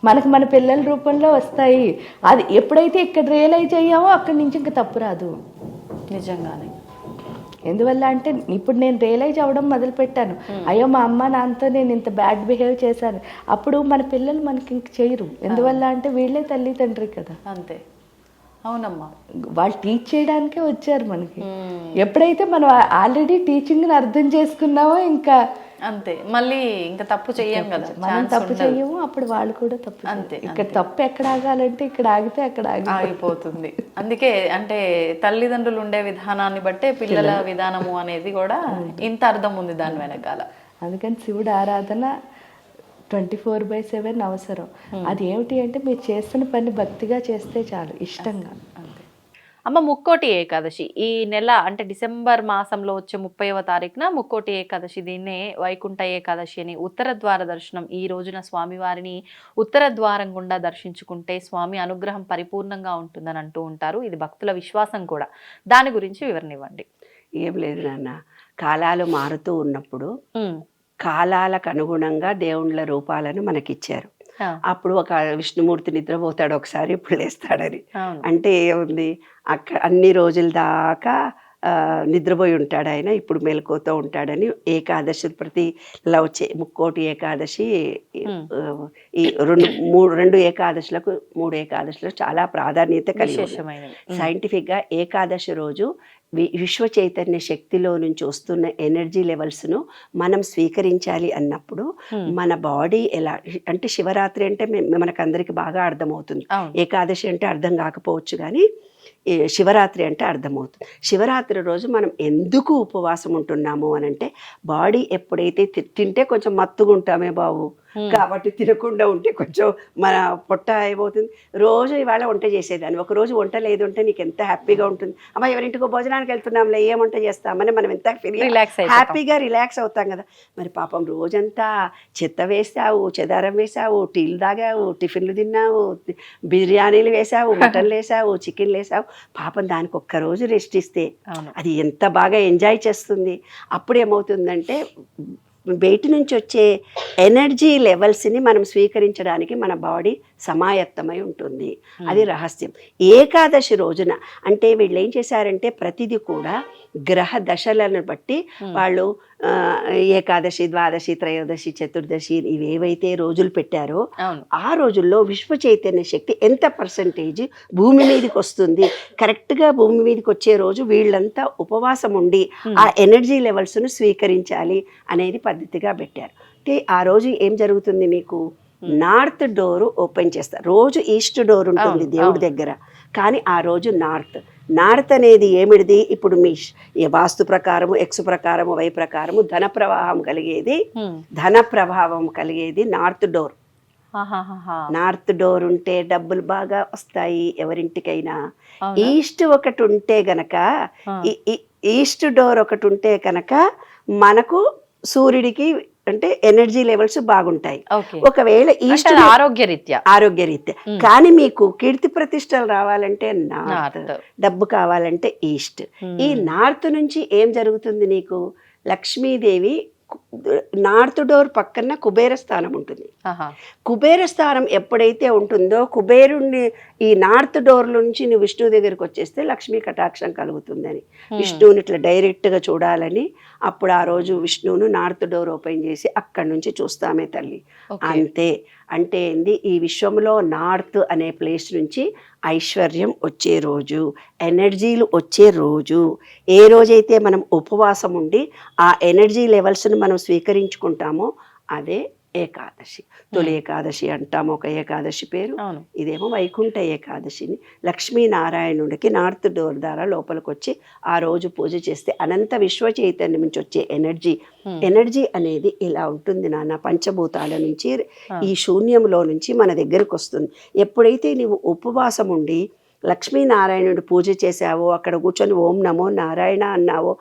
మనకు మన పిల్లల రూపంలో వస్తాయి. అది ఎప్పుడైతే ఇక్కడ రియలైజ్ అయ్యామో అక్కడి నుంచి ఇంకా తప్పు రాదు. నిజంగానే. ఎందువల్ల అంటే ఇప్పుడు నేను రియలైజ్ అవ్వడం మొదలుపెట్టాను, అయ్యో మా అమ్మ నాన్నతో నేను ఇంత బ్యాడ్ బిహేవ్ చేశాను. అప్పుడు మన పిల్లలు మనకి ఇంక చేయరు. ఎందువల్ల అంటే వీళ్ళే తల్లి తండ్రి కదా. అంతే, అవునమ్మా. వాళ్ళు టీచ్ చేయడానికే వచ్చారు మనకి. ఎప్పుడైతే మనం ఆల్రెడీ టీచింగ్ని అర్థం చేసుకున్నామో ఇంకా అంతే, మళ్ళీ ఇంకా తప్పు చెయ్యం కదా, మనం తప్పు చెయ్యము, అప్పుడు వాళ్ళు కూడా తప్పు. అంతే, ఇక్కడ తప్పు ఎక్కడ ఆగాలంటే ఇక్కడ ఆగితే అక్కడ ఆగిపోతుంది. అందుకే అంటే తల్లిదండ్రులు ఉండే విధానాన్ని బట్టే పిల్లల విధానము అనేది కూడా ఇంత అర్థం ఉంది దాని వెనకాల. అందుకని శివుడు ఆరాధన 24/7 అవసరం. అది ఏమిటి అంటే మీరు చేస్తున్న పని భక్తిగా చేస్తే చాలు, ఇష్టంగా. అమ్మ, ముక్కోటి ఏకాదశి ఈ నెల అంటే డిసెంబర్ మాసంలో వచ్చే 30వ తారీఖున ముక్కోటి ఏకాదశి, దీన్నే వైకుంఠ ఏకాదశి అని. ఉత్తర ద్వార దర్శనం, ఈ రోజున స్వామివారిని ఉత్తర ద్వారం గుండా దర్శించుకుంటే స్వామి అనుగ్రహం పరిపూర్ణంగా ఉంటుందని అంటూ ఉంటారు. ఇది భక్తుల విశ్వాసం కూడా. దాని గురించి వివరణ ఇవ్వండి. ఏం లేదు నాన్న, కాలాలు మారుతూ ఉన్నప్పుడు కాలాలకు అనుగుణంగా దేవుళ్ళ రూపాలను మనకిచ్చారు. అప్పుడు ఒక విష్ణుమూర్తి నిద్రపోతాడు ఒకసారి, ఇప్పుడు లేస్తాడని. అంటే ఏముంది, అక్కడ అన్ని రోజుల దాకా నిద్రపోయి ఉంటాడు ఆయన, ఇప్పుడు మెలకువతో ఉంటాడని. ఏకాదశి ప్రతి వచ్చే ముక్కోటి ఏకాదశి, ఈ రెండు ఏకాదశులకు 3 ఏకాదశులకు చాలా ప్రాధాన్యత కలిగి. సైంటిఫిక్గా ఏకాదశి రోజు విశ్వ చైతన్య శక్తిలో నుంచి వస్తున్న ఎనర్జీ లెవెల్స్ను మనం స్వీకరించాలి అన్నప్పుడు మన బాడీ ఎలా అంటే, శివరాత్రి అంటే మనకు అందరికి బాగా అర్థమవుతుంది, ఏకాదశి అంటే అర్థం కాకపోవచ్చు కానీ శివరాత్రి అంటే అర్థమవుతుంది. శివరాత్రి రోజు మనం ఎందుకు ఉపవాసం ఉంటున్నాము అని అంటే, బాడీ ఎప్పుడైతే తింటే కొంచెం మత్తుగా ఉంటామే బాబు, కాబట్టి తినకుండా ఉంటే కొంచెం మన పొట్ట అయిపోతుంది. రోజు ఇవాళ వంట చేసేదాన్ని, ఒకరోజు వంట లేదు అంటే నీకు ఎంత హ్యాపీగా ఉంటుంది. అమ్మ ఎవరింటికో భోజనానికి వెళ్తున్నాంలే, ఏం వంట చేస్తామని మనం ఎంత హ్యాపీగా రిలాక్స్ అవుతాం కదా. మరి పాపం రోజంతా చెత్త వేసావు, చెదారం వేసావు, టీలు తాగావు, టిఫిన్లు తిన్నావు, బిర్యానీలు వేసావు, మటన్లు వేసావు, చికెన్లు వేసావు. పాపం దానికి ఒక్కరోజు రెస్ట్ ఇస్తే అది ఎంత బాగా ఎంజాయ్ చేస్తుంది. అప్పుడు ఏమవుతుందంటే బయట నుంచి వచ్చే ఎనర్జీ లెవెల్స్ని మనం స్వీకరించడానికి మన బాడీ సమాయత్తమై ఉంటుంది. అది రహస్యం. ఏకాదశి రోజున అంటే వీళ్ళు ఏం చేశారంటే, ప్రతిదీ కూడా గ్రహ దశలను బట్టి వాళ్ళు ఏకాదశి, ద్వాదశి, త్రయోదశి, చతుర్దశి ఇవేవైతే రోజులు పెట్టారో ఆ రోజుల్లో విశ్వ చైతన్య శక్తి ఎంత పర్సంటేజ్ భూమి మీదకి వస్తుంది, కరెక్ట్గా భూమి మీదకి వచ్చే రోజు వీళ్ళంతా ఉపవాసం ఉండి ఆ ఎనర్జీ లెవెల్స్ను స్వీకరించాలి అనేది పద్ధతిగా పెట్టారు. అంటే ఆ రోజు ఏం జరుగుతుంది, మీకు నార్త్ డోర్ ఓపెన్ చేస్తారు. రోజు ఈస్ట్ డోర్ ఉంటుంది దేవుడి దగ్గర, కానీ ఆ రోజు నార్త్ అనేది ఏమిటిది? ఇప్పుడు మీ వాస్తు ప్రకారము, ఎక్స్ ప్రకారము, వై ప్రకారము ధన ప్రవాహం కలిగేది నార్త్ డోర్. నార్త్ డోర్ ఉంటే డబ్బులు బాగా వస్తాయి ఎవరింటికైనా. ఈస్ట్ ఒకటి ఉంటే గనక, ఈస్ట్ డోర్ ఒకటి ఉంటే కనుక మనకు సూర్యుడికి అంటే ఎనర్జీ లెవెల్స్ బాగుంటాయి. ఒకవేళ ఈస్ట్ ఆరోగ్యరీత్యా కానీ మీకు కీర్తి ప్రతిష్టలు రావాలంటే నార్త్, డబ్బు కావాలంటే ఈస్ట్. ఈ నార్త్ నుంచి ఏం జరుగుతుంది నీకు? లక్ష్మీదేవి నార్త్ డోర్ పక్కన కుబేర స్థానం ఉంటుంది. కుబేర స్థానం ఎప్పుడైతే ఉంటుందో కుబేరుణ్ణి ఈ నార్త్ డోర్ నుంచి నువ్వు విష్ణువు దగ్గరికి వచ్చేస్తే లక్ష్మీ కటాక్షం కలుగుతుందని, విష్ణువుని ఇట్లా డైరెక్ట్గా చూడాలని అప్పుడు ఆ రోజు విష్ణువును నార్త్ డోర్ ఓపెన్ చేసి అక్కడి నుంచి చూస్తామే తల్లి. అంతే. అంటే ఏంది? ఈ విశ్వంలో నార్త్ అనే ప్లేస్ నుంచి ఐశ్వర్యం వచ్చే రోజు, ఎనర్జీలు వచ్చే రోజు. ఏ రోజైతే మనం ఉపవాసం ఉండి ఆ ఎనర్జీ లెవెల్స్ను మనం స్వీకరించుకుంటామో అదే ఏకాదశి. తొలి ఏకాదశి అంటాము ఒక ఏకాదశి పేరు. ఇదేమో వైకుంఠ ఏకాదశిని. లక్ష్మీనారాయణుడికి నార్త్ డోర్ ద్వారా లోపలికి వచ్చి ఆ రోజు పూజ చేస్తే అనంత విశ్వ చైతన్యం నుంచి వచ్చే ఎనర్జీ అనేది ఇలా ఉంటుంది నాన్న. పంచభూతాల నుంచి ఈ శూన్యంలో నుంచి మన దగ్గరకు వస్తుంది. ఎప్పుడైతే నీవు ఉపవాసం ఉండి లక్ష్మీనారాయణుడు పూజ చేశావో, అక్కడ కూర్చొని ఓం నమో నారాయణ అన్నావో,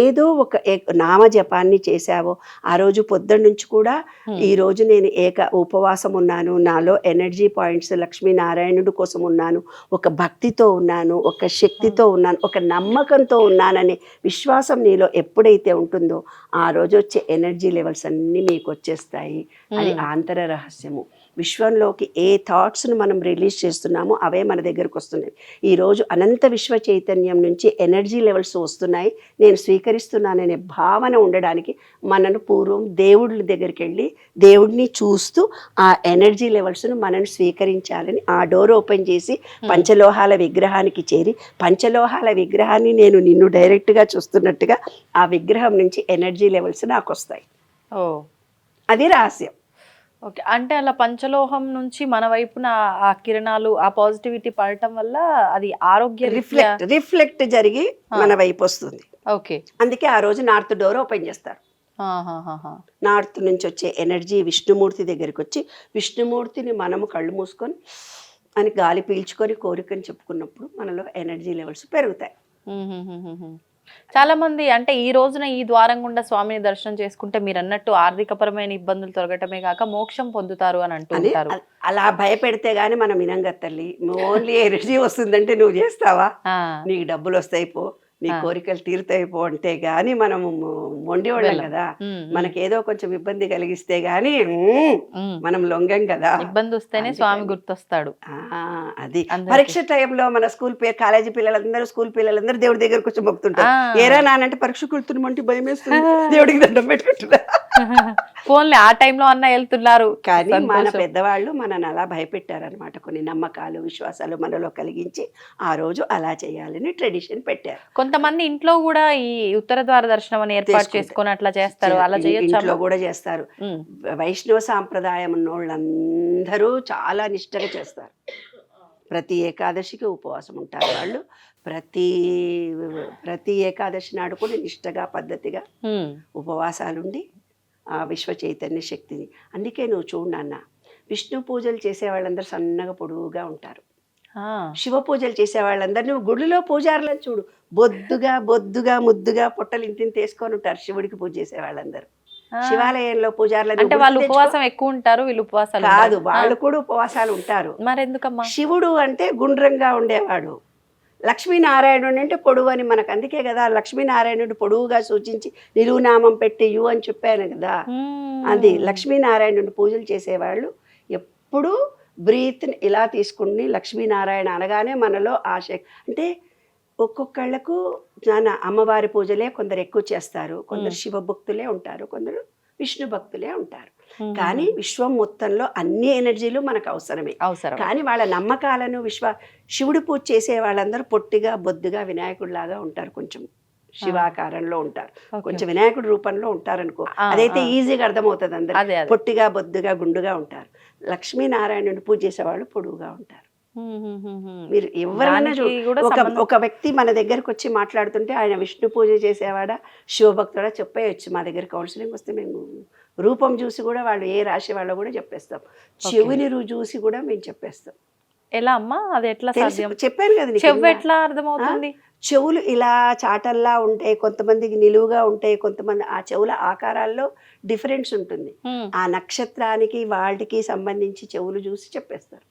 ఏదో ఒక నామజపాన్ని చేశావో, ఆ రోజు పొద్దున్న నుంచి కూడా ఈరోజు నేను ఉపవాసం ఉన్నాను, నాలో ఎనర్జీ పాయింట్స్ లక్ష్మీనారాయణుడి కోసం ఉన్నాను, ఒక భక్తితో ఉన్నాను, ఒక శక్తితో ఉన్నాను, ఒక నమ్మకంతో ఉన్నాననే విశ్వాసం నీలో ఎప్పుడైతే ఉంటుందో ఆ రోజు వచ్చే ఎనర్జీ లెవెల్స్ అన్నీ మీకు వచ్చేస్తాయి. అది ఆంతర రహస్యము. విశ్వంలోకి ఏ థాట్స్ను మనం రిలీజ్ చేస్తున్నామో అవే మన దగ్గరకు వస్తున్నాయి. ఈరోజు అనంత విశ్వ చైతన్యం నుంచి ఎనర్జీ లెవెల్స్ వస్తున్నాయి, నేను స్వీకరిస్తున్నాననే భావన ఉండడానికి మనను పూర్వం దేవుళ్ళ దగ్గరికి వెళ్ళి దేవుడిని చూస్తూ ఆ ఎనర్జీ లెవెల్స్ను మనను స్వీకరించాలని ఆ డోర్ ఓపెన్ చేసి పంచలోహాల విగ్రహానికి చేరి, పంచలోహాల విగ్రహాన్ని నేను నిన్ను డైరెక్ట్గా చూస్తున్నట్టుగా ఆ విగ్రహం నుంచి ఎనర్జీ లెవెల్స్ నాకు వస్తాయి. అది రహస్యం. ఓకే. అంటే అలా పంచలోహం నుంచి మన వైపున ఆ కిరణాలు, ఆ పాజిటివిటీ పడటం వల్ల అది ఆరోగ్య రిఫ్లెక్ట్ జరిగి మన వైపు వస్తుంది. ఓకే. అందుకే ఆ రోజు నార్త్ డోర్ ఓపెన్ చేస్తారు. నార్త్ నుంచి వచ్చే ఎనర్జీ విష్ణుమూర్తి దగ్గరికి వచ్చి, విష్ణుమూర్తిని మనము కళ్ళు మూసుకొని అని గాలి పీల్చుకొని కోరికని చెప్పుకున్నప్పుడు మనలో ఎనర్జీ లెవెల్స్ పెరుగుతాయి. చాలా మంది అంటే ఈ రోజున ఈ ద్వారం గుండా స్వామిని దర్శనం చేసుకుంటే మీరు అన్నట్టు ఆర్థికపరమైన ఇబ్బందులు తొలగటమే కాక మోక్షం పొందుతారు అని అంటుంటారు. అలా భయపెడితే గానీ మనం వినంగా తల్లి. ఓన్లీ ఎనర్జీ వస్తుందంటే నువ్వు చేస్తావా? నీకు డబ్బులు వస్తాయి పో, నీ కోరికలు తీరుతాయి పో అంటే గాని మనము మొండి వాళ్ళం కదా. మనకేదో కొంచెం ఇబ్బంది కలిగిస్తే గాని మనం లొంగం కదా. ఇబ్బంది వస్తేనే స్వామి గుర్తొస్తాడు. అది పరీక్ష టైంలో మన కాలేజీ పిల్లలందరూ దేవుడి దగ్గరకు వచ్చి మొక్కుతుంటారు. ఏరా నానంటే పరీక్ష కుడుతున్నామంటే భయం వేస్తుంది, దేవుడికి దండం పెట్టుకుంటున్నా. ఫోన్లే ఆ టైంలో అన్న వెళ్తున్నారు. కానీ మన పెద్దవాళ్ళు మనని అలా భయపెట్టారనమాట. కొన్ని నమ్మకాలు, విశ్వాసాలు మనలో కలిగించి ఆ రోజు అలా చేయాలని ట్రెడిషన్ పెట్టారు. కొంతమంది ఇంట్లో కూడా ఈ ఉత్తర ద్వార దర్శనం అని ఏర్పాటు చేసుకొని అట్లా చేస్తారు. అలా చేయొచ్చు, ఇంట్లో కూడా చేస్తారు. వైష్ణవ సాంప్రదాయం ఉన్నోళ్ళందరూ చాలా నిష్టగా చేస్తారు. ప్రతి ఏకాదశికి ఉపవాసం ఉంటారు వాళ్ళు. ప్రతి ఏకాదశి నాడు కూడా నిష్టగా పద్ధతిగా ఉపవాసాలుండి ఆ విశ్వ చైతన్య శక్తిని. అందుకే నువ్వు చూడు నాన్న, విష్ణు పూజలు చేసే వాళ్ళందరూ సన్నగా పొడువుగా ఉంటారు. శివ పూజలు చేసే వాళ్ళందరూ నువ్వు గుడిలో పూజారులను చూడు, బొద్దుగా ముద్దుగా పొట్టలు ఇంటిని తీసుకొని ఉంటారు. శివుడికి పూజ చేసే వాళ్ళందరూ శివాలయంలో పూజారులు అంటే వాళ్ళు ఉపవాసం ఎక్కువ ఉంటారు, వీళ్ళు ఉపవాసాలు కాదు, వాళ్ళు కూడా ఉపవాసాలు ఉంటారు. మరి ఎందుకమ్మా? శివుడు అంటే గుండ్రంగా ఉండేవాడు, లక్ష్మీనారాయణుడు అంటే పొడువు అని మనకు. అందుకే కదా లక్ష్మీనారాయణుడు పొడువుగా సూచించి నిలువునామం పెట్టి యు అని చెప్పాను కదా. అది లక్ష్మీనారాయణుడు పూజలు చేసేవాళ్ళు ఎప్పుడు బ్రీత్ని ఇలా తీసుకుని లక్ష్మీనారాయణ అనగానే మనలో ఆశ. అంటే ఒక్కొక్కళ్ళకు అమ్మవారి పూజలే కొందరు ఎక్కువ చేస్తారు, కొందరు శివ భక్తులే ఉంటారు, కొందరు విష్ణు భక్తులే ఉంటారు. కానీ విశ్వం మొత్తంలో అన్ని ఎనర్జీలు మనకు అవసరమే. కానీ వాళ్ళ నమ్మకాలను శివుడు పూజ చేసే వాళ్ళందరూ పొట్టిగా బొద్దుగా వినాయకుడిలాగా ఉంటారు, కొంచెం శివాకారంలో ఉంటారు, కొంచెం వినాయకుడి రూపంలో ఉంటారు అనుకో. అదైతే ఈజీగా అర్థమవుతుంది అందరూ. పొట్టిగా బొద్దుగా గుండుగా ఉంటారు. లక్ష్మీనారాయణుని పూజ చేసేవాళ్ళు పొడుగుగా ఉంటారు. మీరు ఎవరైనా దానికి కూడా ఒక వ్యక్తి మన దగ్గరకు వచ్చి మాట్లాడుతుంటే ఆయన విష్ణు పూజ చేసేవాడా శివభక్తుడా చెప్పేయచ్చు. మా దగ్గర కౌన్సిలింగ్ వస్తే మేము రూపం చూసి కూడా వాళ్ళు ఏ రాశి వాళ్ళో కూడా చెప్పేస్తాం. చెవిని చూసి కూడా మేము చెప్పేస్తాం. ఎలా అమ్మా అది ఎట్లా సాధ్యం? చెప్పాను కదా నీకు చెవు ఇందాక. ఎట్లా అర్థమవుతుంది? చెవులు ఇలా చాటల్లా ఉంటాయి, కొంతమందికి నిలువుగా ఉంటాయి, కొంతమంది ఆ చెవుల ఆకారాల్లో డిఫరెన్స్ ఉంటుంది. ఆ నక్షత్రానికి వాటికి సంబంధించి చెవులు చూసి చెప్పేస్తారు.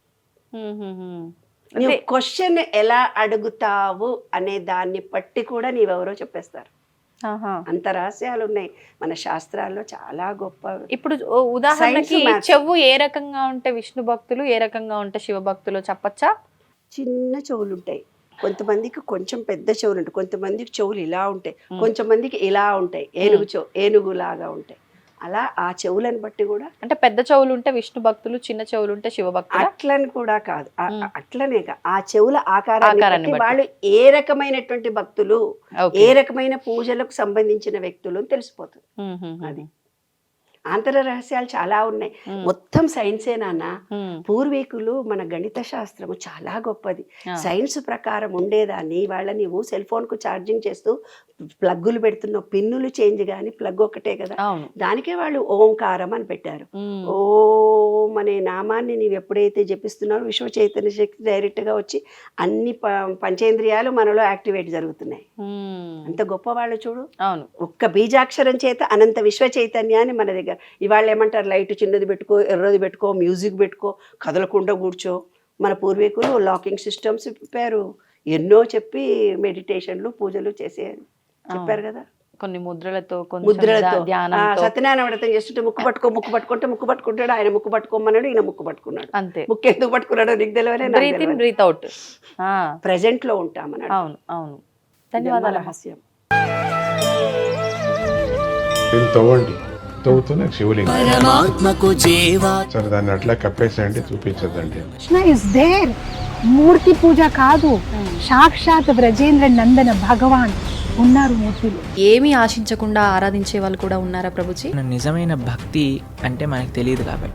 నువ్వు క్వశ్చన్ ఎలా అడుగుతావు అనే దాన్ని బట్టి కూడా నీవెవరో చెప్పేస్తారు. అంత రహస్యాలు ఉన్నాయి మన శాస్త్రాల్లో, చాలా గొప్ప. ఇప్పుడు ఉదాహరణకి Science, maths. చెవు ఏ రకంగా ఉంటే విష్ణు భక్తులు, ఏ రకంగా ఉంటే శివ భక్తులు చెప్పచ్చా? చిన్న చెవులు ఉంటాయి, కొంతమందికి కొంచెం పెద్ద చెవులు ఉంటాయి, కొంతమందికి చెవులు ఇలా ఉంటాయి, కొంతమందికి ఇలా ఉంటాయి, ఏనుగులాగా ఉంటాయి. అలా ఆ చెవులను బట్టి కూడా, అంటే పెద్ద చెవులు ఉంటే విష్ణు భక్తులు, చిన్న చెవులు ఉంటే శివ భక్తులు అట్లని కూడా కాదు, అట్లనే ఆ చెవుల ఆకారాన్ని బట్టి వాళ్ళు ఏ రకమైనటువంటి భక్తులు, ఏ రకమైన పూజలకు సంబంధించిన వ్యక్తులు అని తెలిసిపోతుంది. అది ఆంతర రహస్యాలు చాలా ఉన్నాయి. మొత్తం సైన్సే నాన్న. పూర్వీకులు మన గణిత శాస్త్రము చాలా గొప్పది. సైన్స్ ప్రకారం ఉండేదాన్ని వాళ్ళ నీవు సెల్ ఫోన్ కు ఛార్జింగ్ చేస్తూ ప్లగ్గులు పెడుతున్నావు, పిన్నులు చేంజ్ కానీ ప్లగ్ ఒకటే కదా, దానికే వాళ్ళు ఓంకారం అని పెట్టారు. ఓం అనే నామాన్ని నీవు ఎప్పుడైతే జపిస్తున్నావో విశ్వ చైతన్య శక్తి డైరెక్ట్ గా వచ్చి అన్ని పంచేంద్రియాలు మనలో యాక్టివేట్ జరుగుతున్నాయి. అంత గొప్ప వాళ్ళు చూడు. అవును, ఒక్క బీజాక్షరం చేత అనంత విశ్వ చైతన్యాన్ని మన దగ్గర. ఇవాళ ఏమంటారు, లైట్ చిన్నది పెట్టుకో, ఎర్రది పెట్టుకో, మ్యూజిక్ పెట్టుకో, కదలకుండా కూర్చో. మన పూర్వీకులు లాకింగ్ సిస్టమ్స్ చెప్పారు, ఎన్నో చెప్పి మెడిటేషన్లు పూజలు చేసేది చెప్పారు కదా. కొన్ని ముద్రలతో సత్యనారాయణ వ్రతం చేస్తుంటే ముక్కు పట్టుకుంటే ముక్కు పట్టుకుంటాడు ఆయన, ముక్కు పట్టుకోమన్నాడు ఈయన ముక్కు పట్టుకున్నాడు. అంతే. ముక్కు ఎందుకు పట్టుకున్నాడో నీకు తెలియదు. బ్రీత్ అవుట్ ప్రెజెంట్ లో ఉంటామన్నాడు. అవును అవును. ధన్యవాదాలు. రహస్యం. తవ్వండి, తవ్వుతూనే శివలింగం. పరమాత్మకు జీవా సరే దాన్ని అట్లా కప్పేసేయండి, చూపించదండి. Krishna is there. మూర్తి పూజ కాదు, సాక్షాత్ బ్రజేంద్ర నందన భగవాన్ ఉన్నారు మూర్తిలో. ఏమీ ఆశించకుండా ఆరాధించే వాళ్ళు కూడా ఉన్నారా ప్రభుజీ? నిజమైన భక్తి అంటే మనకు తెలియదు కాబట్టి